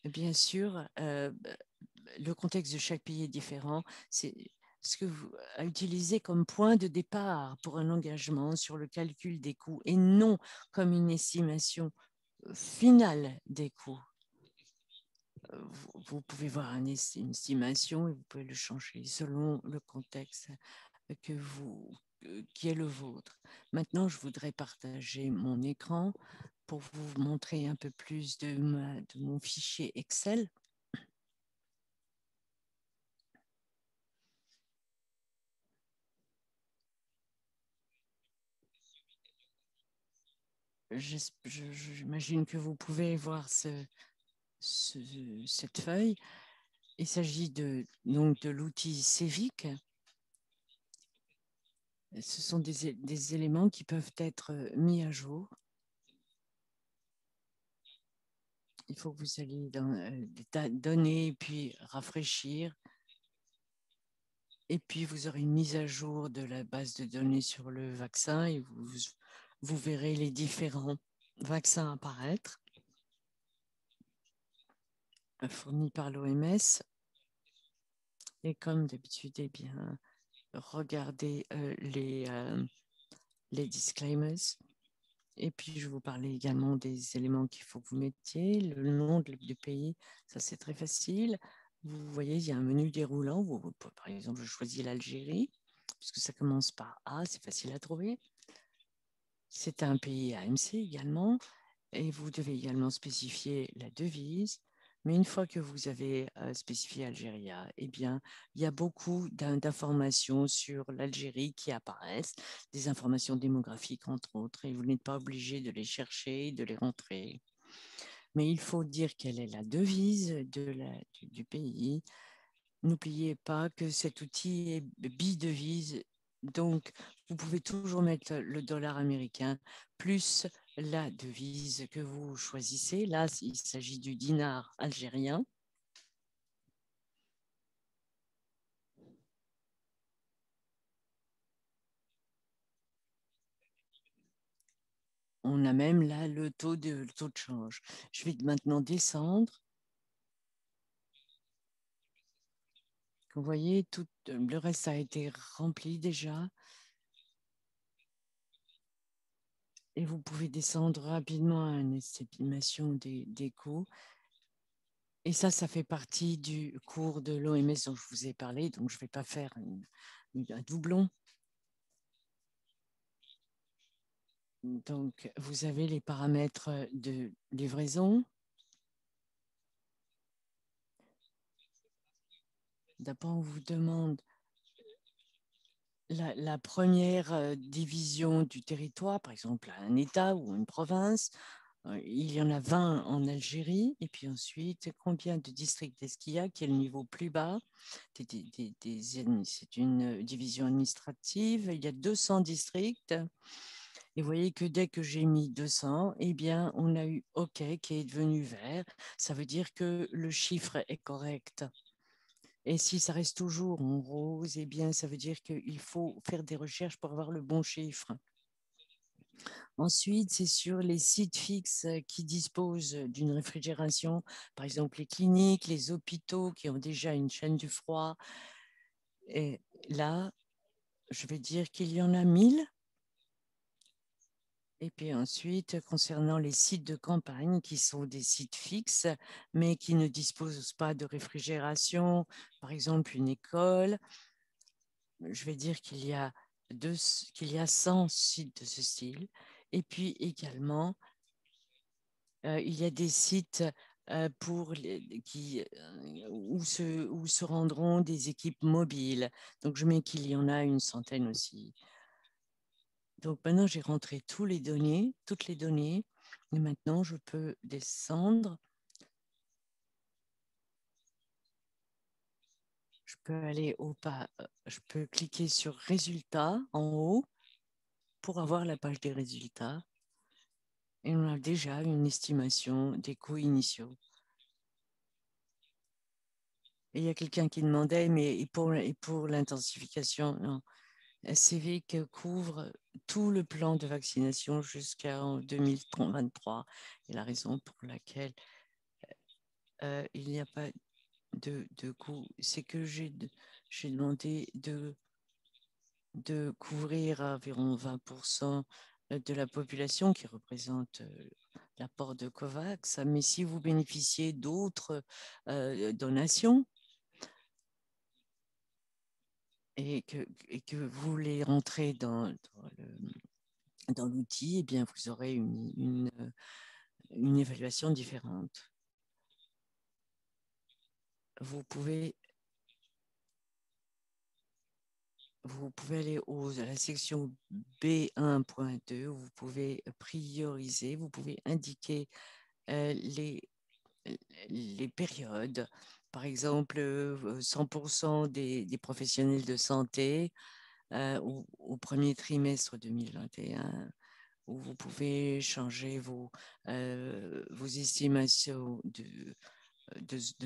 Bien sûr, le contexte de chaque pays est différent. C'est ce que vous à utiliser comme point de départ pour un engagement sur le calcul des coûts et non comme une estimation finale des coûts. Vous pouvez voir une estimation et vous pouvez le changer selon le contexte qui est le vôtre. Maintenant, je voudrais partager mon écran pour vous montrer un peu plus de mon fichier Excel. J'imagine que vous pouvez voir cette feuille. Il s'agit donc de l'outil Civic. Ce sont des éléments qui peuvent être mis à jour. Il faut que vous alliez dans les données, puis rafraîchir. Et puis, vous aurez une mise à jour de la base de données sur le vaccin et vous verrez les différents vaccins apparaître fournis par l'OMS. Et comme d'habitude, eh bien, regardez les disclaimers Et puis, je vais vous parler également des éléments qu'il faut que vous mettiez. Le nom du pays, ça c'est très facile. Vous voyez, il y a un menu déroulant. Par exemple, je choisis l'Algérie, puisque ça commence par A, c'est facile à trouver. C'est un pays AMC également. Et vous devez également spécifier la devise. Mais une fois que vous avez spécifié Algérie, eh bien, il y a beaucoup d'informations sur l'Algérie qui apparaissent, des informations démographiques entre autres, et vous n'êtes pas obligé de les chercher, de les rentrer. Mais il faut dire quelle est la devise du pays. N'oubliez pas que cet outil est bidevise, donc vous pouvez toujours mettre le dollar américain plus la devise que vous choisissez. Là, il s'agit du dinar algérien. On a même là le taux de change. Je vais maintenant descendre. Vous voyez, tout le reste a été rempli déjà. Et vous pouvez descendre rapidement à une estimation des coûts. Et ça fait partie du cours de l'OMS dont je vous ai parlé, donc je ne vais pas faire un doublon. Donc, vous avez les paramètres de livraison. D'abord, on vous demande la première division du territoire, par exemple un État ou une province. Il y en a 20 en Algérie. Et puis ensuite, combien de districts est-ce qu'il y a? Qui est le niveau plus bas? C'est une division administrative. Il y a 200 districts. Et vous voyez que dès que j'ai mis 200, eh bien, on a eu OK qui est devenu vert. Ça veut dire que le chiffre est correct. Et si ça reste toujours en rose, eh bien, ça veut dire qu'il faut faire des recherches pour avoir le bon chiffre. Ensuite, c'est sur les sites fixes qui disposent d'une réfrigération, par exemple les cliniques, les hôpitaux qui ont déjà une chaîne du froid. Et là, je vais dire qu'il y en a 1000. Et puis ensuite, concernant les sites de campagne qui sont des sites fixes, mais qui ne disposent pas de réfrigération, par exemple une école, je vais dire qu'il y a 100 sites de ce style. Et puis également, il y a des sites où se rendront des équipes mobiles. Donc, je mets qu'il y en a une centaine aussi. Donc, maintenant, j'ai rentré toutes les données. Et maintenant, je peux descendre. Je peux cliquer sur Résultats en haut pour avoir la page des résultats. Et on a déjà une estimation des coûts initiaux. Et il y a quelqu'un qui demandait, mais pour l'intensification, non. CVIC couvre tout le plan de vaccination jusqu'en 2023. Et la raison pour laquelle il n'y a pas de coût, c'est que j'ai demandé de couvrir environ 20% de la population qui représente l'apport de COVAX. Mais si vous bénéficiez d'autres donations et que vous les rentrez dans l'outil, eh bien, vous aurez une évaluation différente. Vous pouvez aller à la section B1.2, vous pouvez prioriser, vous pouvez indiquer les périodes. Par exemple, 100% des professionnels de santé au premier trimestre 2021, où vous pouvez changer vos estimations de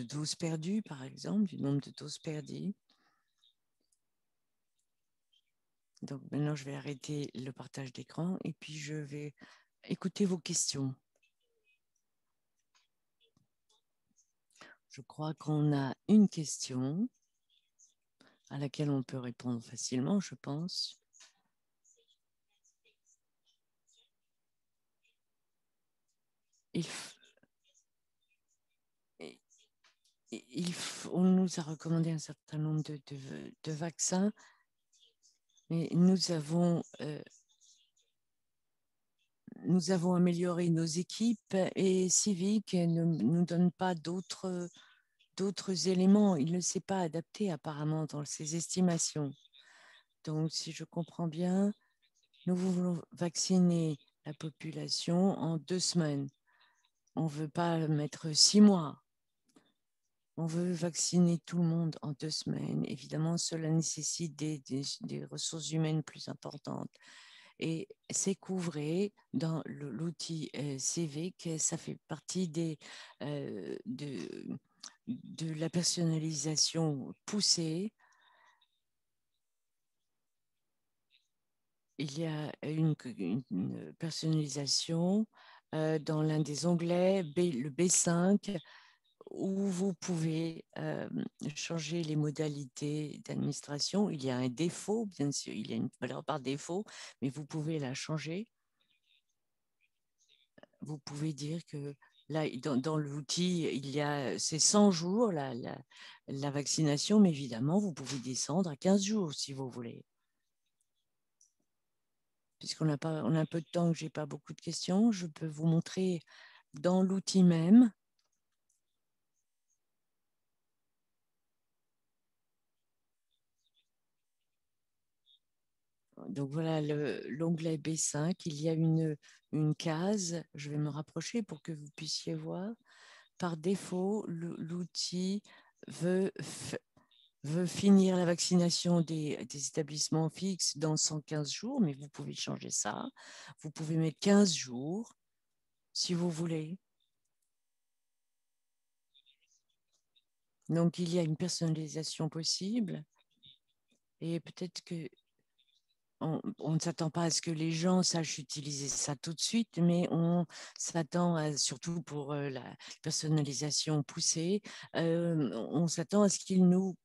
doses perdues, par exemple, du nombre de doses perdues. Donc maintenant, je vais arrêter le partage d'écran et puis je vais écouter vos questions. Je crois qu'on a une question à laquelle on peut répondre facilement, je pense. on nous a recommandé un certain nombre de vaccins, mais nous avons amélioré nos équipes et Civic ne nous donne pas d'autres éléments. Il ne s'est pas adapté apparemment dans ses estimations. Donc, si je comprends bien, nous voulons vacciner la population en 2 semaines. On ne veut pas mettre 6 mois. On veut vacciner tout le monde en 2 semaines. Évidemment, cela nécessite des ressources humaines plus importantes. Et c'est couvré dans l'outil Civic. Ça fait partie de la personnalisation poussée. Il y a une personnalisation dans l'un des onglets, le B5, où vous pouvez changer les modalités d'administration. Il y a un défaut, bien sûr, il y a une valeur par défaut, mais vous pouvez la changer. Vous pouvez dire que là, dans l'outil, il y a ces 100 jours, la vaccination, mais évidemment, vous pouvez descendre à 15 jours si vous voulez. Puisqu'on on a un peu de temps, que je n'ai pas beaucoup de questions, je peux vous montrer dans l'outil même. Donc voilà l'onglet B5. Il y a une case, je vais me rapprocher pour que vous puissiez voir. Par défaut, l'outil veut finir la vaccination des établissements fixes dans 115 jours, mais vous pouvez changer ça. Vous pouvez mettre 15 jours si vous voulez. Donc, il y a une personnalisation possible et peut-être que on ne s'attend pas à ce que les gens sachent utiliser ça tout de suite, mais on s'attend, surtout pour la personnalisation poussée, on s'attend à ce qu'ils nous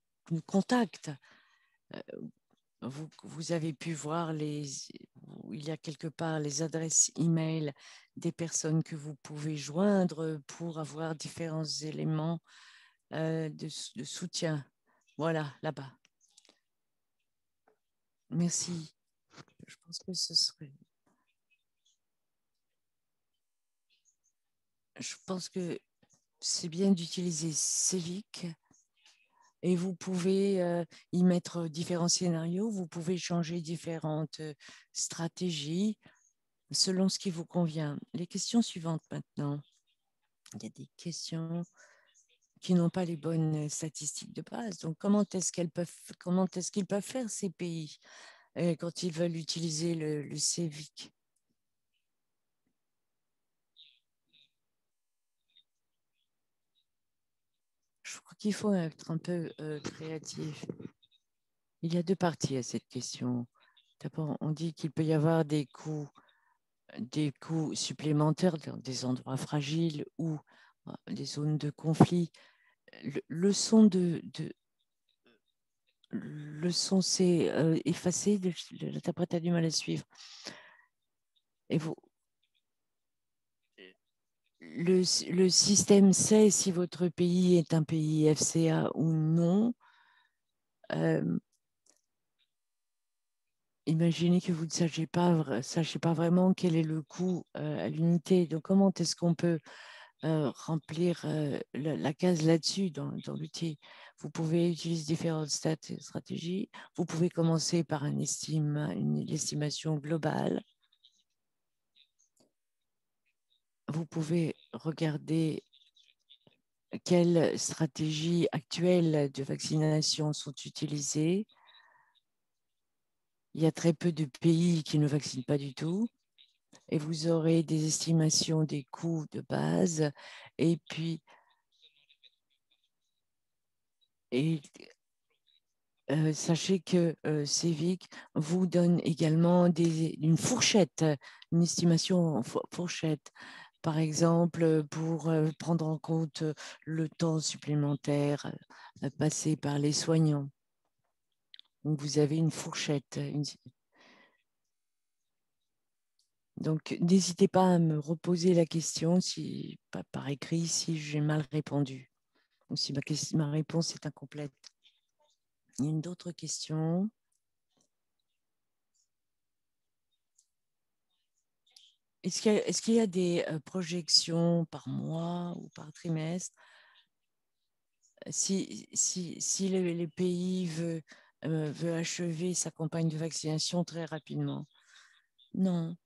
contactent. Vous avez pu voir il y a quelque part les adresses e-mail des personnes que vous pouvez joindre pour avoir différents éléments de soutien. Voilà, là-bas. Merci. Je pense que ce serait. Je pense que c'est bien d'utiliser Civic et vous pouvez y mettre différents scénarios. Vous pouvez changer différentes stratégies selon ce qui vous convient. Les questions suivantes maintenant. Il y a des questions qui n'ont pas les bonnes statistiques de base. Donc, comment est-ce qu'ils peuvent faire ces pays quand ils veulent utiliser le CEVIC? Je crois qu'il faut être un peu créatif. Il y a deux parties à cette question. D'abord, on dit qu'il peut y avoir des coûts supplémentaires dans des endroits fragiles ou des zones de conflit. Le son s'est effacé, l'interprète a du mal à suivre. Et le système sait si votre pays est un pays FCA ou non. Imaginez que vous ne sachiez pas vraiment quel est le coût à l'unité. Donc, comment est-ce qu'on peut remplir la case là-dessus dans l'outil? Vous pouvez utiliser différentes stratégies. Vous pouvez commencer par une estimation globale. Vous pouvez regarder quelles stratégies actuelles de vaccination sont utilisées. Il y a très peu de pays qui ne vaccinent pas du tout. Et vous aurez des estimations des coûts de base. Et puis, sachez que Civic vous donne également une fourchette, une estimation en fourchette. Par exemple, pour prendre en compte le temps supplémentaire passé par les soignants. Donc, vous avez une fourchette. Donc, n'hésitez pas à me reposer la question par écrit si j'ai mal répondu. ou si ma réponse est incomplète. Il y a d'autres questions? Est-ce qu'il y a des projections par mois ou par trimestre? Si les pays veut achever sa campagne de vaccination très rapidement? Non,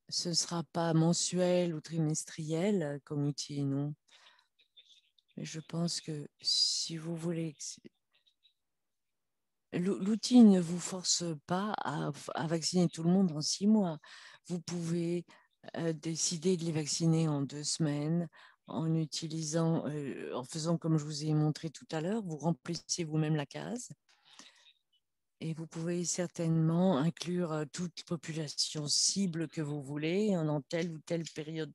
ce ne sera pas mensuel ou trimestriel comme outil, non. Mais je pense que si vous voulez, l'outil ne vous force pas à vacciner tout le monde en 6 mois. Vous pouvez décider de les vacciner en 2 semaines en utilisant, en faisant comme je vous ai montré tout à l'heure, vous remplissez vous-même la case. Et vous pouvez certainement inclure toute population cible que vous voulez en telle ou telle période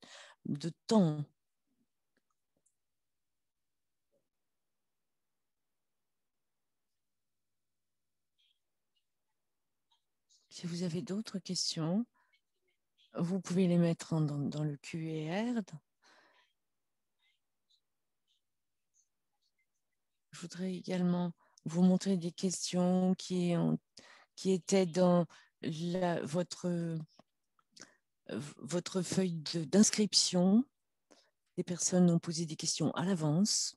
de temps. Si vous avez d'autres questions, vous pouvez les mettre dans le QR. Je voudrais également vous montrer des questions qui étaient dans votre feuille d'inscription. Des personnes ont posé des questions à l'avance.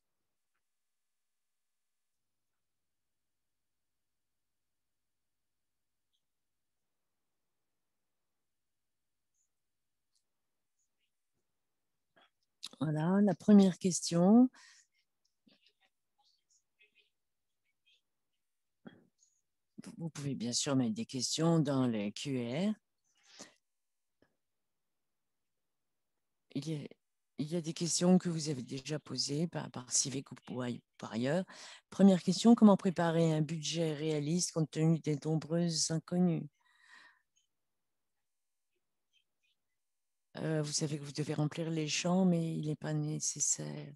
Voilà, la première question. Vous pouvez bien sûr mettre des questions dans le QR. Il y a des questions que vous avez déjà posées par Civic ou par ailleurs. Première question, comment préparer un budget réaliste compte tenu des nombreuses inconnues? Vous savez que vous devez remplir les champs, mais il n'est pas nécessaire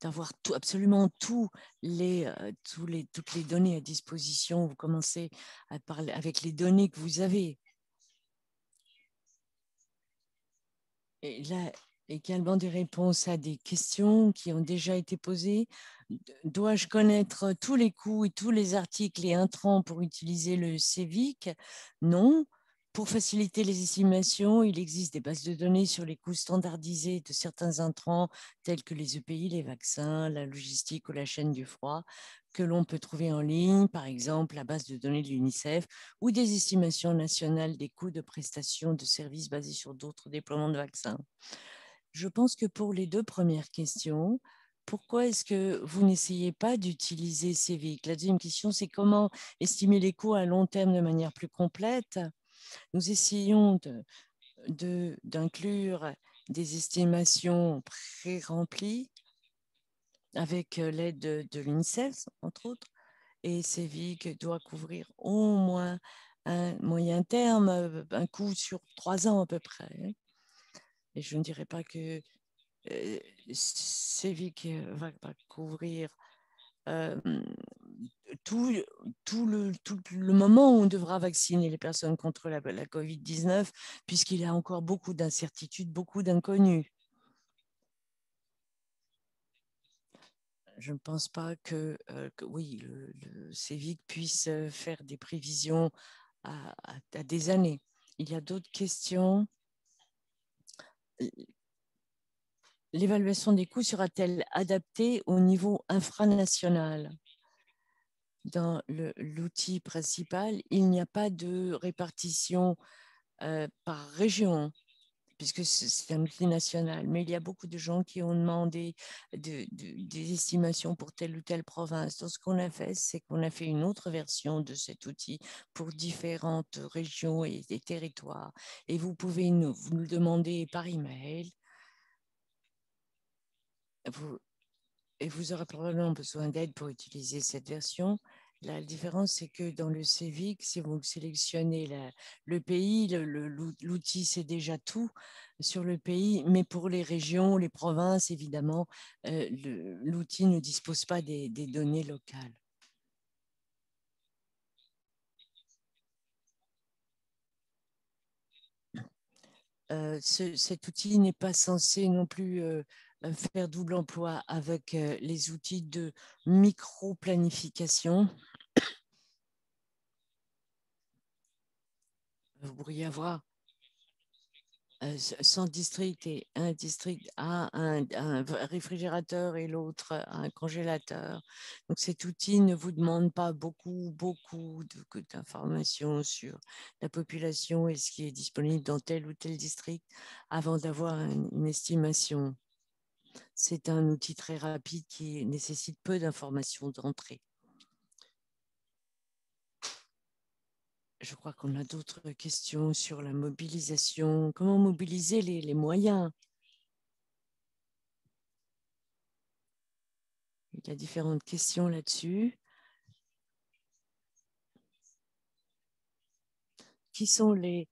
d'avoir absolument toutes les données à disposition. Vous commencez à parler avec les données que vous avez. Et là, également des réponses à des questions qui ont déjà été posées. Dois-je connaître tous les coûts et tous les articles et intrants pour utiliser le CEVIC? Non. Pour faciliter les estimations, il existe des bases de données sur les coûts standardisés de certains intrants tels que les EPI, les vaccins, la logistique ou la chaîne du froid que l'on peut trouver en ligne, par exemple la base de données de l'UNICEF ou des estimations nationales des coûts de prestations de services basés sur d'autres déploiements de vaccins. Je pense que pour les 2 premières questions, pourquoi est-ce que vous n'essayez pas d'utiliser CEVIC? La deuxième question, c'est comment estimer les coûts à long terme de manière plus complète? Nous essayons d'inclure des estimations pré-remplies avec l'aide de l'UNICEF, entre autres, et CEVIC doit couvrir au moins un moyen terme, un coût sur 3 ans à peu près. Et je ne dirais pas que CEVIC va couvrir euh, tout le moment où on devra vacciner les personnes contre la COVID-19, puisqu'il y a encore beaucoup d'incertitudes, beaucoup d'inconnus. Je ne pense pas que oui, le CEVIC puisse faire des prévisions à des années. Il y a d'autres questions. L'évaluation des coûts sera-t-elle adaptée au niveau infranational? Dans l'outil principal, il n'y a pas de répartition par région, puisque c'est un outil national. Mais il y a beaucoup de gens qui ont demandé des estimations pour telle ou telle province. Donc, ce qu'on a fait, c'est qu'on a fait une autre version de cet outil pour différentes régions et des territoires. Et vous pouvez vous nous demander par email. Et vous aurez probablement besoin d'aide pour utiliser cette version. La différence, c'est que dans le CEVIC, si vous sélectionnez le pays, l'outil, c'est déjà tout sur le pays, mais pour les régions, les provinces, évidemment, l'outil ne dispose pas des données locales. cet outil n'est pas censé non plus faire double emploi avec les outils de micro-planification. Vous pourriez avoir 100 districts et un district a un réfrigérateur et l'autre un congélateur. Donc cet outil ne vous demande pas beaucoup d'informations sur la population et ce qui est disponible dans tel ou tel district avant d'avoir une estimation. C'est un outil très rapide qui nécessite peu d'informations d'entrée. Je crois qu'on a d'autres questions sur la mobilisation. Comment mobiliser les moyens? Il y a différentes questions là-dessus. Qui sont les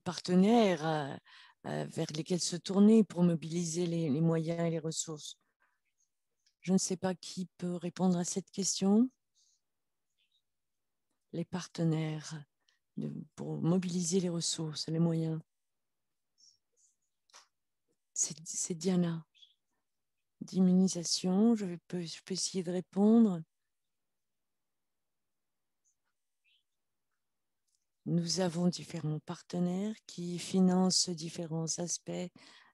partenaires vers lesquels se tourner pour mobiliser les moyens et les ressources? Je ne sais pas qui peut répondre à cette question. Les partenaires pour mobiliser les ressources, les moyens. C'est Diana. D'immunisation, je peux essayer de répondre. Nous avons différents partenaires qui financent différents aspects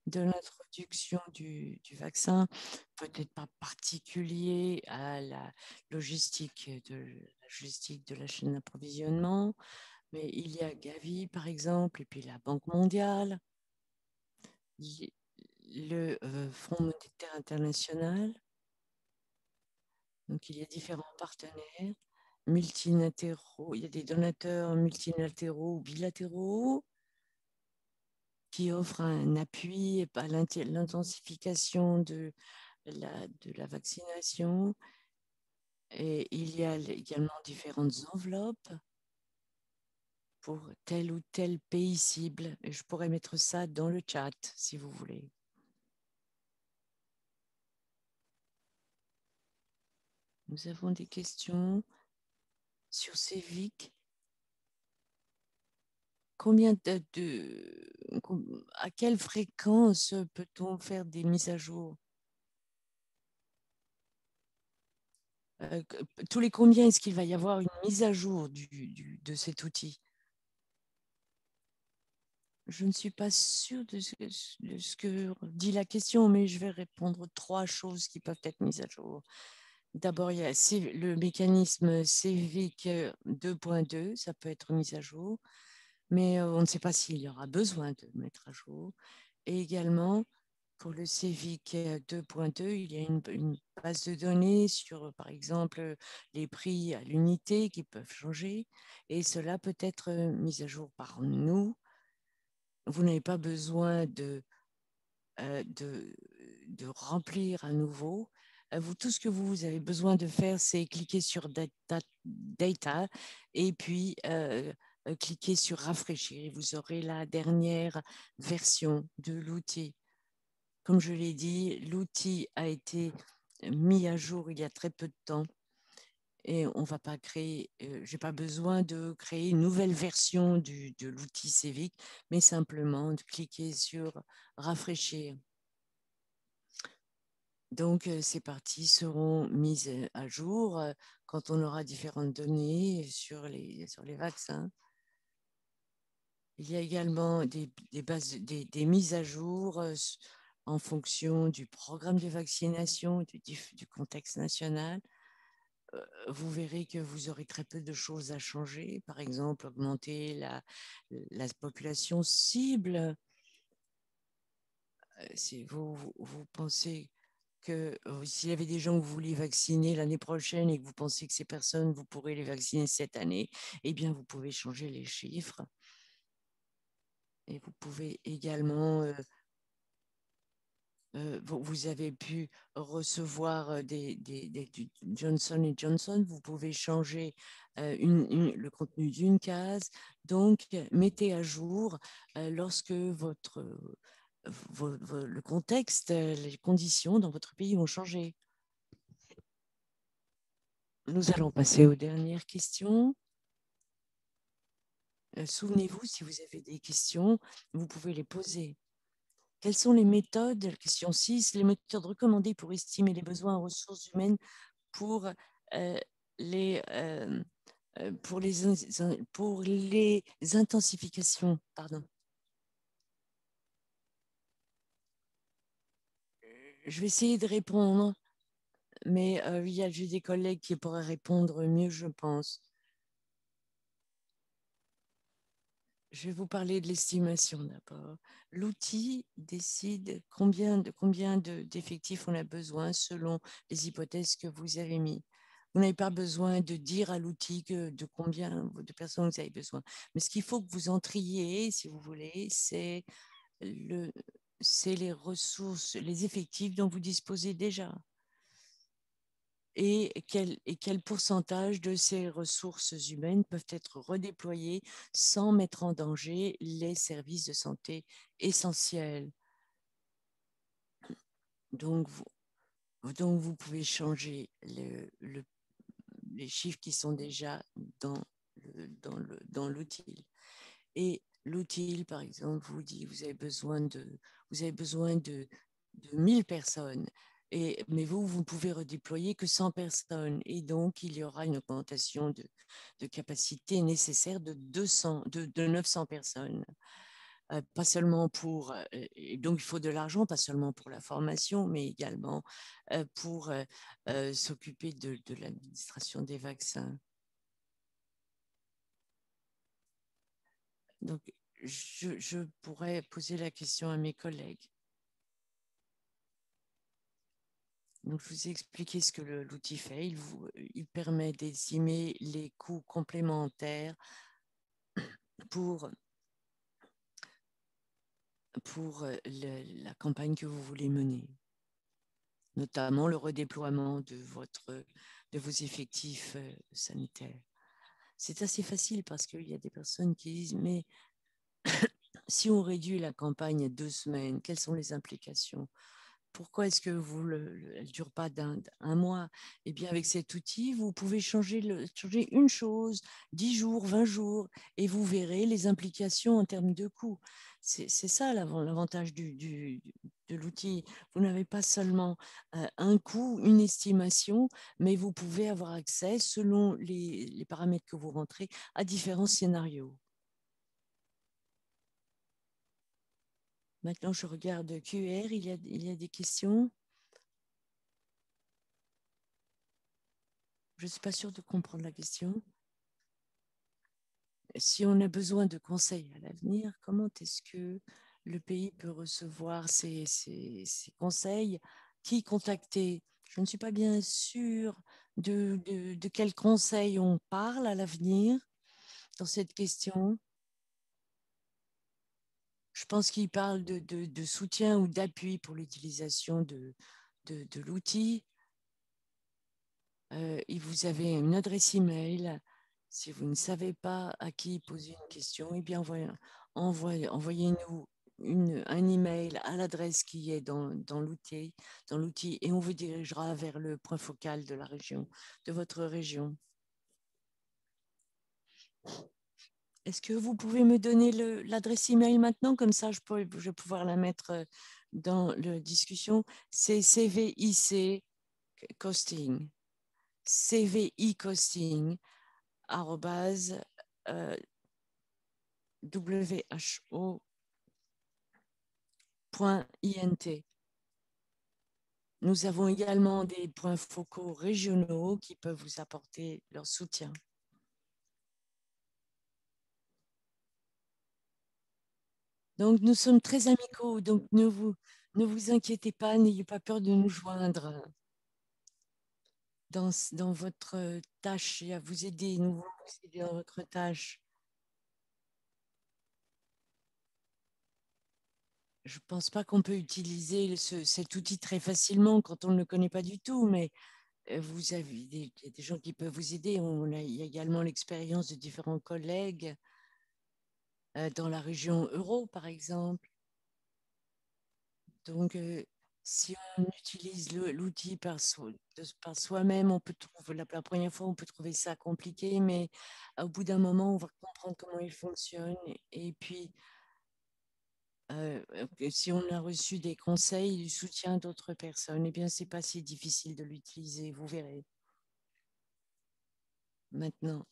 de l'introduction du vaccin, peut-être pas particulier à la logistique de la chaîne d'approvisionnement, mais il y a Gavi, par exemple, et puis la Banque mondiale, le Fonds monétaire international. Donc, il y a différents partenaires multilatéraux. Il y a des donateurs multilatéraux ou bilatéraux qui offrent un appui à l'intensification de la vaccination. Et il y a également différentes enveloppes pour tel ou tel pays cible. Et je pourrais mettre ça dans le chat si vous voulez. Nous avons des questions sur CEVIC. À quelle fréquence peut-on faire des mises à jour? Tous les combien est-ce qu'il va y avoir une mise à jour de cet outil? Je ne suis pas sûre de ce que dit la question, mais je vais répondre 3 choses qui peuvent être mises à jour. D'abord, il y a le mécanisme CVIC 2.2, ça peut être mis à jour, mais on ne sait pas s'il y aura besoin de mettre à jour. Et également, pour le CVIC 2.2, il y a une base de données sur, par exemple, les prix à l'unité qui peuvent changer, et cela peut être mis à jour par nous. Vous n'avez pas besoin de remplir à nouveau. Tout ce que vous avez besoin de faire, c'est cliquer sur Data et puis cliquer sur Rafraîchir. Vous aurez la dernière version de l'outil. Comme je l'ai dit, l'outil a été mis à jour il y a très peu de temps et on va pas créer, j'ai pas besoin de créer une nouvelle version de l'outil CEVIC, mais simplement de cliquer sur Rafraîchir. Donc, ces parties seront mises à jour quand on aura différentes données sur les vaccins. Il y a également des mises à jour en fonction du programme de vaccination, du contexte national. Vous verrez que vous aurez très peu de choses à changer. Par exemple, augmenter la population cible. Si vous pensez que s'il y avait des gens que vous vouliez vacciner l'année prochaine et que vous pensez que ces personnes, vous pourrez les vacciner cette année, eh bien, vous pouvez changer les chiffres. Et vous pouvez également, vous avez pu recevoir du Johnson & Johnson, vous pouvez changer le contenu d'une case. Donc, mettez à jour lorsque le contexte, les conditions dans votre pays vont changer. Nous allons passer aux dernières questions. souvenez-vous, si vous avez des questions, vous pouvez les poser. Quelles sont les méthodes, question 6, les méthodes recommandées pour estimer les besoins en ressources humaines pour les, euh, pour les intensifications, pardon. Je vais essayer de répondre, mais il y a juste des collègues qui pourraient répondre mieux, je pense. Je vais vous parler de l'estimation d'abord. L'outil décide combien d'effectifs on a besoin selon les hypothèses que vous avez mis. Vous n'avez pas besoin de dire à l'outil de combien de personnes vous avez besoin. Mais ce qu'il faut que vous entriez, si vous voulez, le, c'est les ressources, les effectifs dont vous disposez déjà. Et quel pourcentage de ces ressources humaines peuvent être redéployées sans mettre en danger les services de santé essentiels. Donc, vous pouvez changer les chiffres qui sont déjà dans l'outil. Et l'outil, par exemple, vous dit que vous avez besoin de 1000 personnes. Mais vous ne pouvez redéployer que 100 personnes. Et donc, il y aura une augmentation de capacité nécessaire de 900 personnes. Pas seulement et donc il faut de l'argent, pas seulement pour la formation, mais également pour s'occuper de l'administration des vaccins. Donc, je pourrais poser la question à mes collègues. Donc, je vous ai expliqué ce que l'outil fait. Il permet d'estimer les coûts complémentaires pour, pour la campagne que vous voulez mener, notamment le redéploiement de vos effectifs sanitaires. C'est assez facile parce qu'il y a des personnes qui disent, mais si on réduit la campagne à 2 semaines, quelles sont les implications? Pourquoi est-ce que elle ne dure pas un mois? Eh bien, avec cet outil, vous pouvez changer une chose, 10 jours, 20 jours, et vous verrez les implications en termes de coûts. C'est ça l'avantage de l'outil. Vous n'avez pas seulement un coût, une estimation, mais vous pouvez avoir accès, selon les paramètres que vous rentrez, à différents scénarios. Maintenant, je regarde QR, il y a des questions. Je ne suis pas sûre de comprendre la question. Si on a besoin de conseils à l'avenir, comment est-ce que le pays peut recevoir ces conseils? Qui contacter? Je ne suis pas bien sûre de quels conseils on parle à l'avenir dans cette question. Je pense qu'il parle de soutien ou d'appui pour l'utilisation de l'outil. Et vous avez une adresse email. Si vous ne savez pas à qui poser une question, eh bien, envoyez-nous un email à l'adresse qui est dans l'outil et on vous dirigera vers le point focal de la région, de votre région. Est-ce que vous pouvez me donner l'adresse email maintenant? Comme ça, je vais pouvoir la mettre dans la discussion. C'est CVIC Costing. CVI Costing who.int. Nous avons également des points focaux régionaux qui peuvent vous apporter leur soutien. Donc, nous sommes très amicaux, donc ne vous inquiétez pas, n'ayez pas peur de nous joindre dans votre tâche et à vous aider. Nous voulons vous aider dans votre tâche. Je ne pense pas qu'on peut utiliser cet outil très facilement quand on ne le connaît pas du tout, mais vous avez des gens qui peuvent vous aider. Il y a également l'expérience de différents collègues dans la région euro, par exemple. Donc, Si on utilise l'outil par soi-même, on peut trouver, la première fois, on peut trouver ça compliqué, mais au bout d'un moment, on va comprendre comment il fonctionne. Et puis, si on a reçu des conseils, du soutien d'autres personnes, eh bien, c'est pas si difficile de l'utiliser, vous verrez. Maintenant,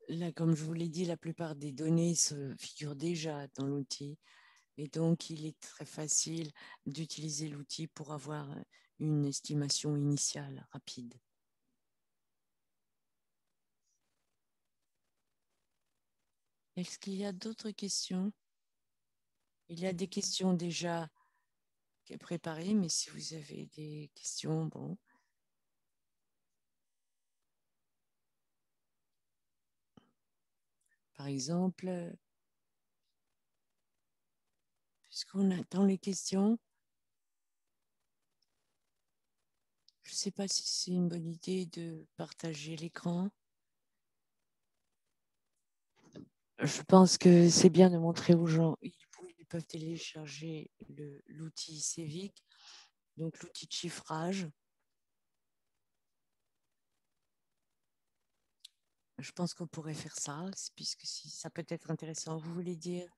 là, comme je vous l'ai dit, la plupart des données se figurent déjà dans l'outil. Et donc, il est très facile d'utiliser l'outil pour avoir une estimation initiale rapide. Est-ce qu'il y a d'autres questions? Il y a des questions déjà préparées, mais si vous avez des questions, bon. Par exemple, puisqu'on attend les questions, je ne sais pas si c'est une bonne idée de partager l'écran. Je pense que c'est bien de montrer aux gens, ils peuvent télécharger l'outil Civic, donc l'outil de chiffrage. Je pense qu'on pourrait faire ça, puisque si, ça peut être intéressant. Vous voulez dire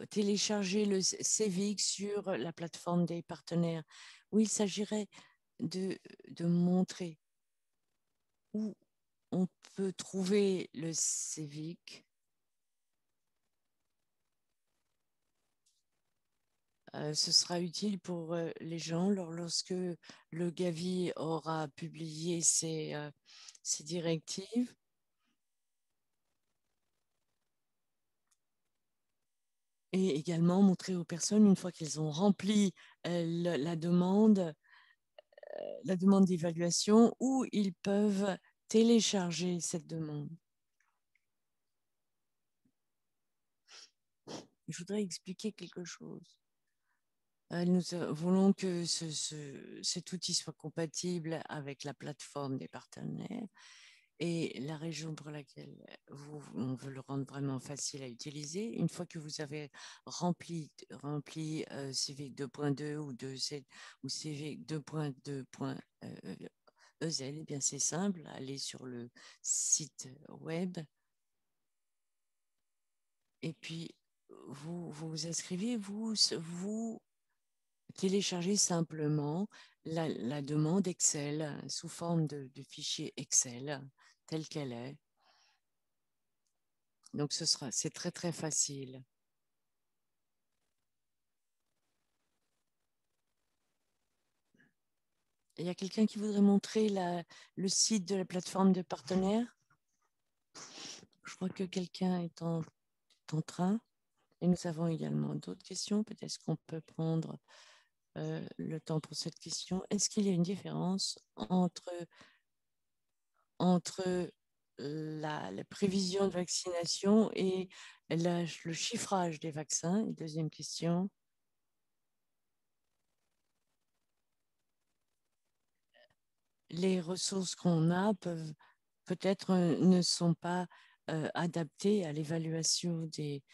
télécharger le Civic sur la plateforme des partenaires. Oui, il s'agirait de montrer où on peut trouver le Civic. Ce sera utile pour les gens lorsque le Gavi aura publié ses directives. Et également montrer aux personnes, une fois qu'elles ont rempli la demande d'évaluation, où ils peuvent télécharger cette demande. Je voudrais expliquer quelque chose. Nous voulons que cet outil soit compatible avec la plateforme des partenaires et la région pour laquelle on veut le rendre vraiment facile à utiliser. Une fois que vous avez rempli CV 2.2 ou ou CV 2.2.EZ, eh bien c'est simple, allez sur le site web et puis vous inscrivez, vous téléchargez simplement la demande Excel sous forme de fichier Excel telle qu'elle est. Donc, c'est très, très facile. Il y a quelqu'un qui voudrait montrer le site de la plateforme de partenaires? Je crois que quelqu'un est en train. Et nous avons également d'autres questions. Peut-être qu'on peut prendre le temps pour cette question. Est-ce qu'il y a une différence entre la prévision de vaccination et le chiffrage des vaccins? Et deuxième question, les ressources qu'on a peut-être ne sont pas adaptées à l'évaluation des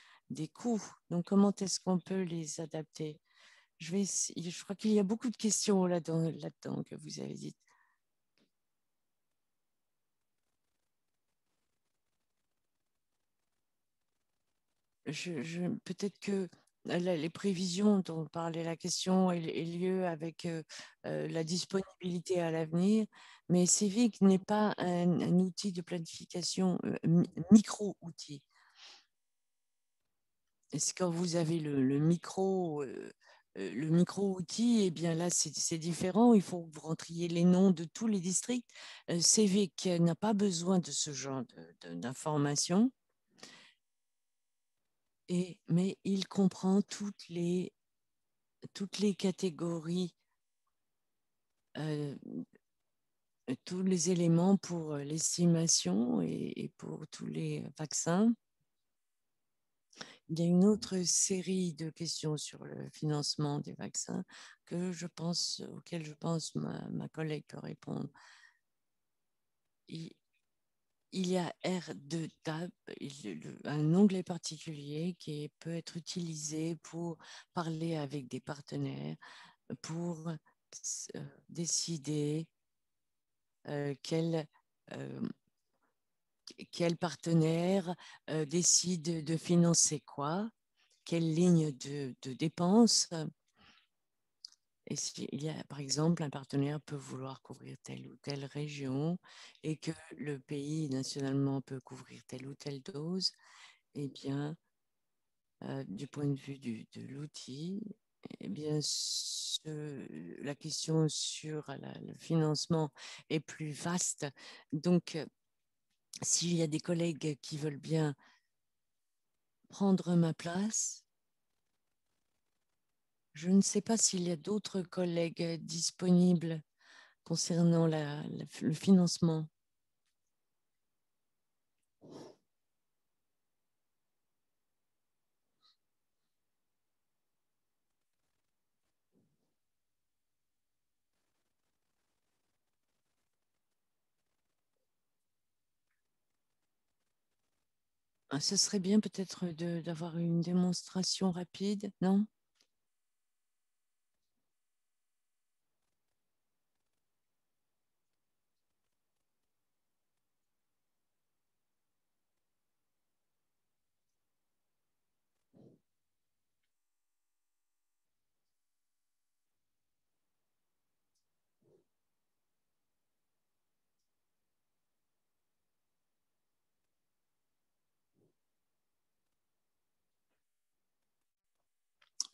coûts. Donc, comment est-ce qu'on peut les adapter? Je crois qu'il y a beaucoup de questions là-dedans que vous avez dites. Peut-être que les prévisions dont parlait la question aient lieu avec la disponibilité à l'avenir, mais Civic n'est pas un outil de planification, micro-outil. Est-ce quand vous avez le micro-outil, eh bien là, c'est différent. Il faut que vous rentriez les noms de tous les districts. Civic n'a pas besoin de ce genre d'informations. Mais il comprend toutes les catégories, euh, tous les éléments pour l'estimation et pour tous les vaccins. Il y a une autre série de questions sur le financement des vaccins auxquelles je pense ma collègue peut répondre. il y a R2 Tab, un onglet particulier qui peut être utilisé pour parler avec des partenaires, pour décider quel, quel partenaire décide de financer quoi, quelle ligne de dépenses. Et s'il y a, par exemple, un partenaire peut vouloir couvrir telle ou telle région et que le pays nationalement peut couvrir telle ou telle dose, eh bien, du point de vue de l'outil, eh bien, la question sur le financement est plus vaste. Donc, s'il y a des collègues qui veulent bien prendre ma place, je ne sais pas s'il y a d'autres collègues disponibles concernant le financement. Ce serait bien peut-être d'avoir une démonstration rapide, non?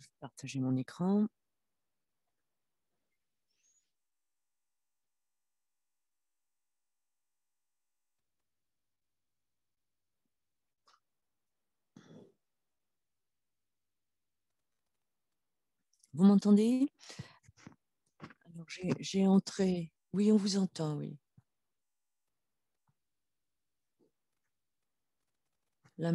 Je vais partager mon écran. Vous m'entendez? Alors, j'ai entré. Oui, on vous entend, oui. Là,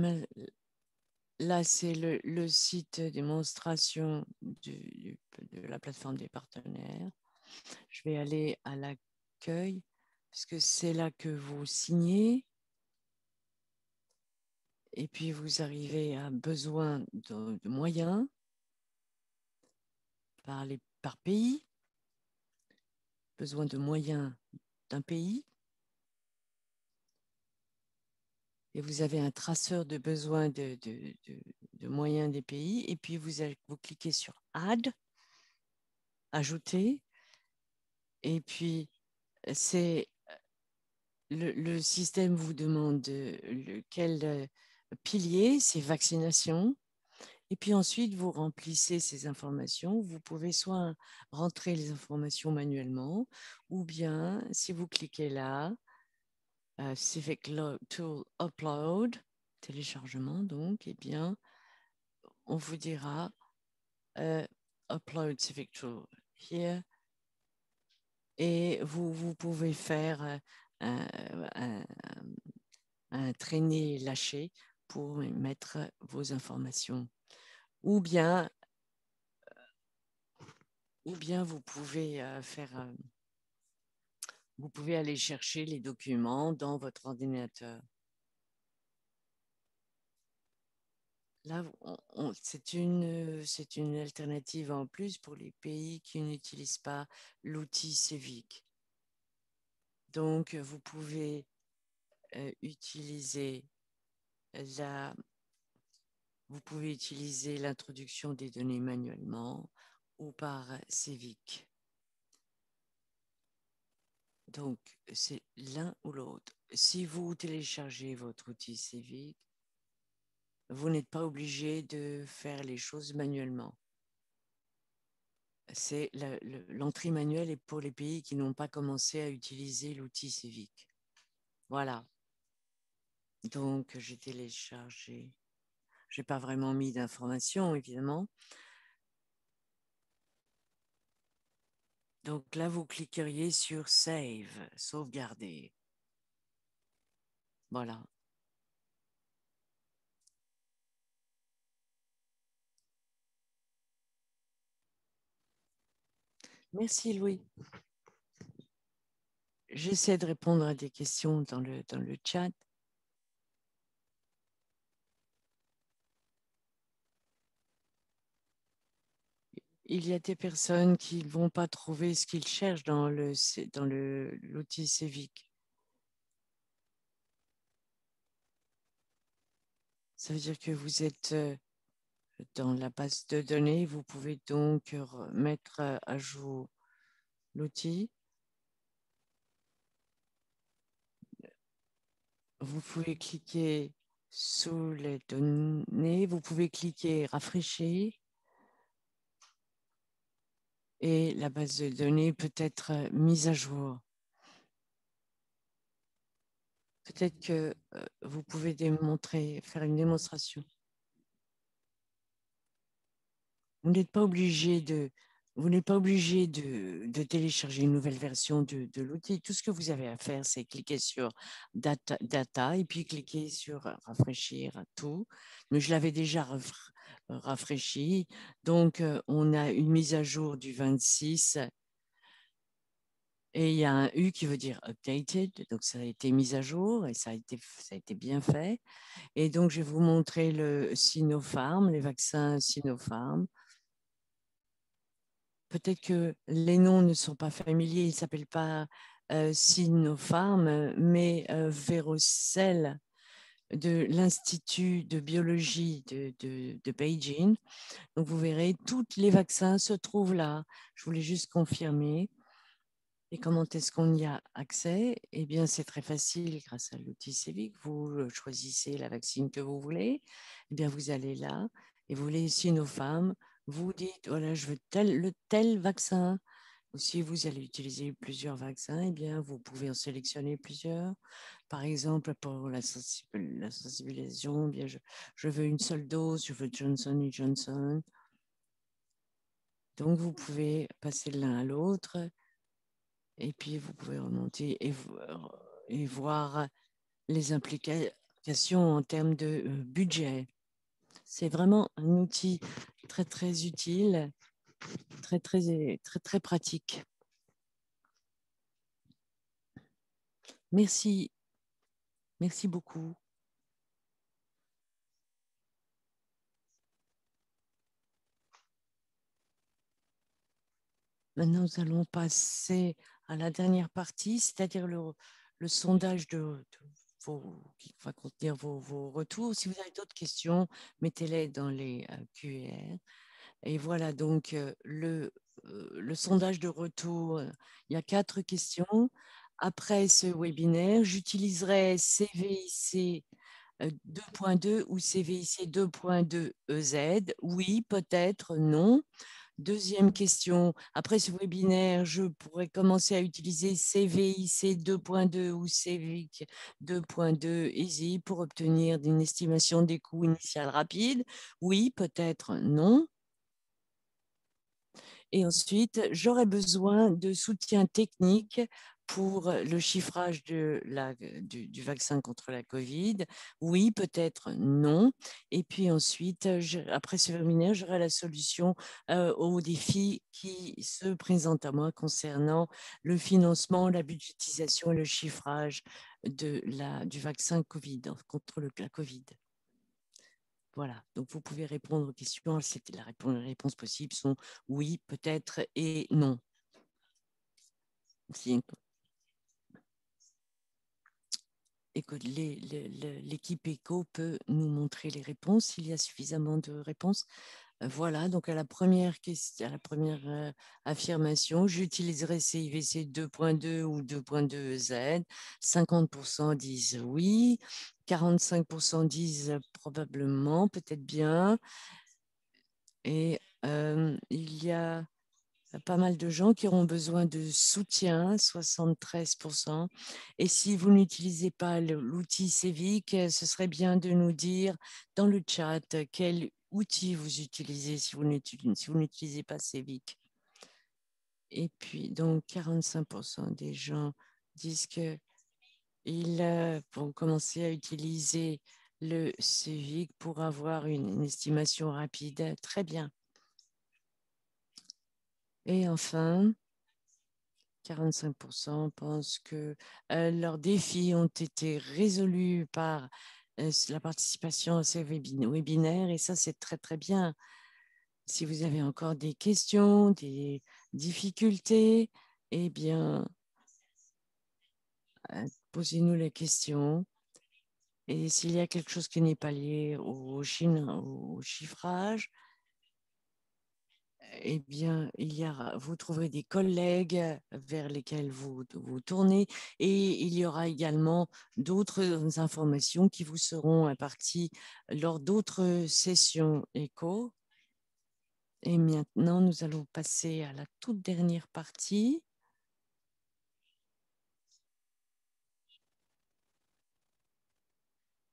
là c'est le site démonstration de la plateforme des partenaires. Je vais aller à l'accueil, parce que c'est là que vous signez. Et puis, vous arrivez à besoin de moyens par pays, besoin de moyens d'un pays. Et vous avez un traceur de besoins de moyens des pays. Et puis, vous cliquez sur Add, Ajouter. Et puis, c'est le système vous demande quel pilier, c'est vaccination. Et puis ensuite, vous remplissez ces informations. Vous pouvez soit rentrer les informations manuellement, ou bien, si vous cliquez là, Civic Tool Upload, téléchargement, donc, eh bien, on vous dira Upload Civic Tool here, et vous pouvez faire un, un, un traîner-lâcher pour mettre vos informations. Ou bien vous pouvez vous pouvez aller chercher les documents dans votre ordinateur. Là, c'est une alternative en plus pour les pays qui n'utilisent pas l'outil Civic. Donc, vous pouvez utiliser l'introduction des données manuellement ou par Civic. Donc, c'est l'un ou l'autre. Si vous téléchargez votre outil Civic, vous n'êtes pas obligé de faire les choses manuellement. C'est l'entrée manuelle est pour les pays qui n'ont pas commencé à utiliser l'outil Civic. Voilà. Donc, j'ai téléchargé. Je n'ai pas vraiment mis d'informations, évidemment. Donc là, vous cliqueriez sur Save, sauvegarder. Voilà. Merci, Louis. j'essaie de répondre à des questions dans le chat. Il y a des personnes qui ne vont pas trouver ce qu'ils cherchent dans l'outil Civic. Ça veut dire que vous êtes dans la base de données. Vous pouvez donc mettre à jour l'outil. Vous pouvez cliquer sous les données. Vous pouvez cliquer rafraîchir. Et la base de données peut être mise à jour. Peut-être que vous pouvez faire une démonstration. Vous n'êtes pas obligé de télécharger une nouvelle version de l'outil. Tout ce que vous avez à faire, c'est cliquer sur data et puis cliquer sur rafraîchir tout. Mais je l'avais déjà rafraîchi. Donc, on a une mise à jour du 26 et il y a un U qui veut dire updated. Donc, ça a été mis à jour et ça a été bien fait. Et donc, je vais vous montrer le Sinopharm, les vaccins Sinopharm. Peut-être que les noms ne sont pas familiers, ils ne s'appellent pas Sinopharm, mais Vérocel de l'Institut de biologie de Beijing. Donc, vous verrez, tous les vaccins se trouvent là. Je voulais juste confirmer. Et comment est-ce qu'on y a accès? Eh bien, c'est très facile grâce à l'outil Civic. Vous choisissez la vaccine que vous voulez. Eh bien, vous allez là et vous voulez Sinopharm. Vous dites, voilà, je veux tel vaccin. Ou si vous allez utiliser plusieurs vaccins, eh bien, vous pouvez en sélectionner plusieurs. Par exemple, pour la sensibilisation, eh bien, je veux une seule dose, je veux Johnson & Johnson. Donc, vous pouvez passer de l'un à l'autre. Et puis, vous pouvez remonter et voir les implications en termes de budget. C'est vraiment un outil très, très utile, très, très, très, très pratique. Merci. Merci beaucoup. Maintenant, nous allons passer à la dernière partie, c'est-à-dire le sondage qui va contenir vos retours. Si vous avez d'autres questions, mettez-les dans les QR. Et voilà donc le sondage de retour. Il y a 4 questions. Après ce webinaire, j'utiliserai CVIC 2.2 ou CVIC 2.2 EZ. Oui, peut-être, non. Deuxième question, après ce webinaire, je pourrais commencer à utiliser CVIC 2.2 ou CVIC 2.2 EASY pour obtenir une estimation des coûts initiales rapide. Oui, peut-être, non. Et ensuite, j'aurais besoin de soutien technique pour le chiffrage du vaccin contre la COVID. Oui, peut-être non. Et puis ensuite, après ce webinaire, j'aurai la solution aux défis qui se présentent à moi concernant le financement, la budgétisation et le chiffrage du vaccin COVID contre la COVID. Voilà, donc vous pouvez répondre aux questions. Les réponses possibles sont oui, peut-être et non. Écoute, l'équipe ECO peut nous montrer les réponses s'il y a suffisamment de réponses. Voilà, donc à la première question, à la première affirmation, j'utiliserai CIVC 2.2 ou 2.2 Z. 50% disent oui, 45% disent probablement, peut-être bien. Et il y a pas mal de gens qui auront besoin de soutien, 73%. Et si vous n'utilisez pas l'outil Civic, ce serait bien de nous dire dans le chat quel outil vous utilisez si vous n'utilisez pas Civic. Et puis, donc, 45% des gens disent qu'ils vont commencer à utiliser le Civic pour avoir une estimation rapide. Très bien. Et enfin, 45% pensent que leurs défis ont été résolus par la participation à ces webinaires et ça, c'est très, très bien. Si vous avez encore des questions, des difficultés, eh bien, posez-nous les questions. Et s'il y a quelque chose qui n'est pas lié au chiffrage, eh bien, vous trouverez des collègues vers lesquels vous tournez et il y aura également d'autres informations qui vous seront imparties lors d'autres sessions éco. Et maintenant, nous allons passer à la toute dernière partie.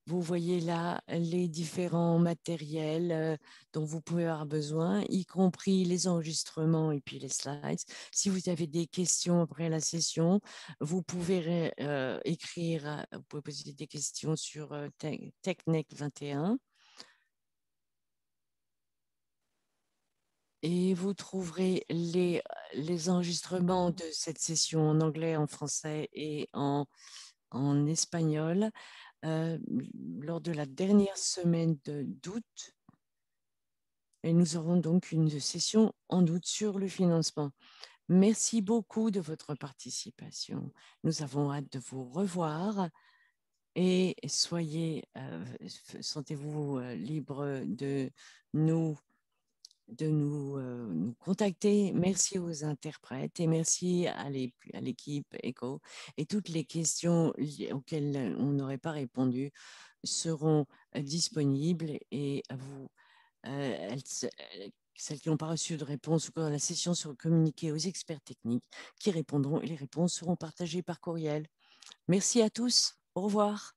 Vous voyez là les différents matériels dont vous pouvez avoir besoin, y compris les enregistrements et puis les slides. Si vous avez des questions après la session, vous pouvez écrire, vous pouvez poser des questions sur TechNec 21. Et vous trouverez les enregistrements de cette session en anglais, en français et en espagnol lors de la dernière semaine d'août. Et nous aurons donc une session en août sur le financement. Merci beaucoup de votre participation. Nous avons hâte de vous revoir et sentez-vous libre de nous nous contacter. Merci aux interprètes et merci à l'équipe ECHO. Et toutes les questions auxquelles on n'aurait pas répondu seront disponibles et celles qui n'ont pas reçu de réponse ou quand la session sera communiquée aux experts techniques qui répondront et les réponses seront partagées par courriel. Merci à tous. Au revoir.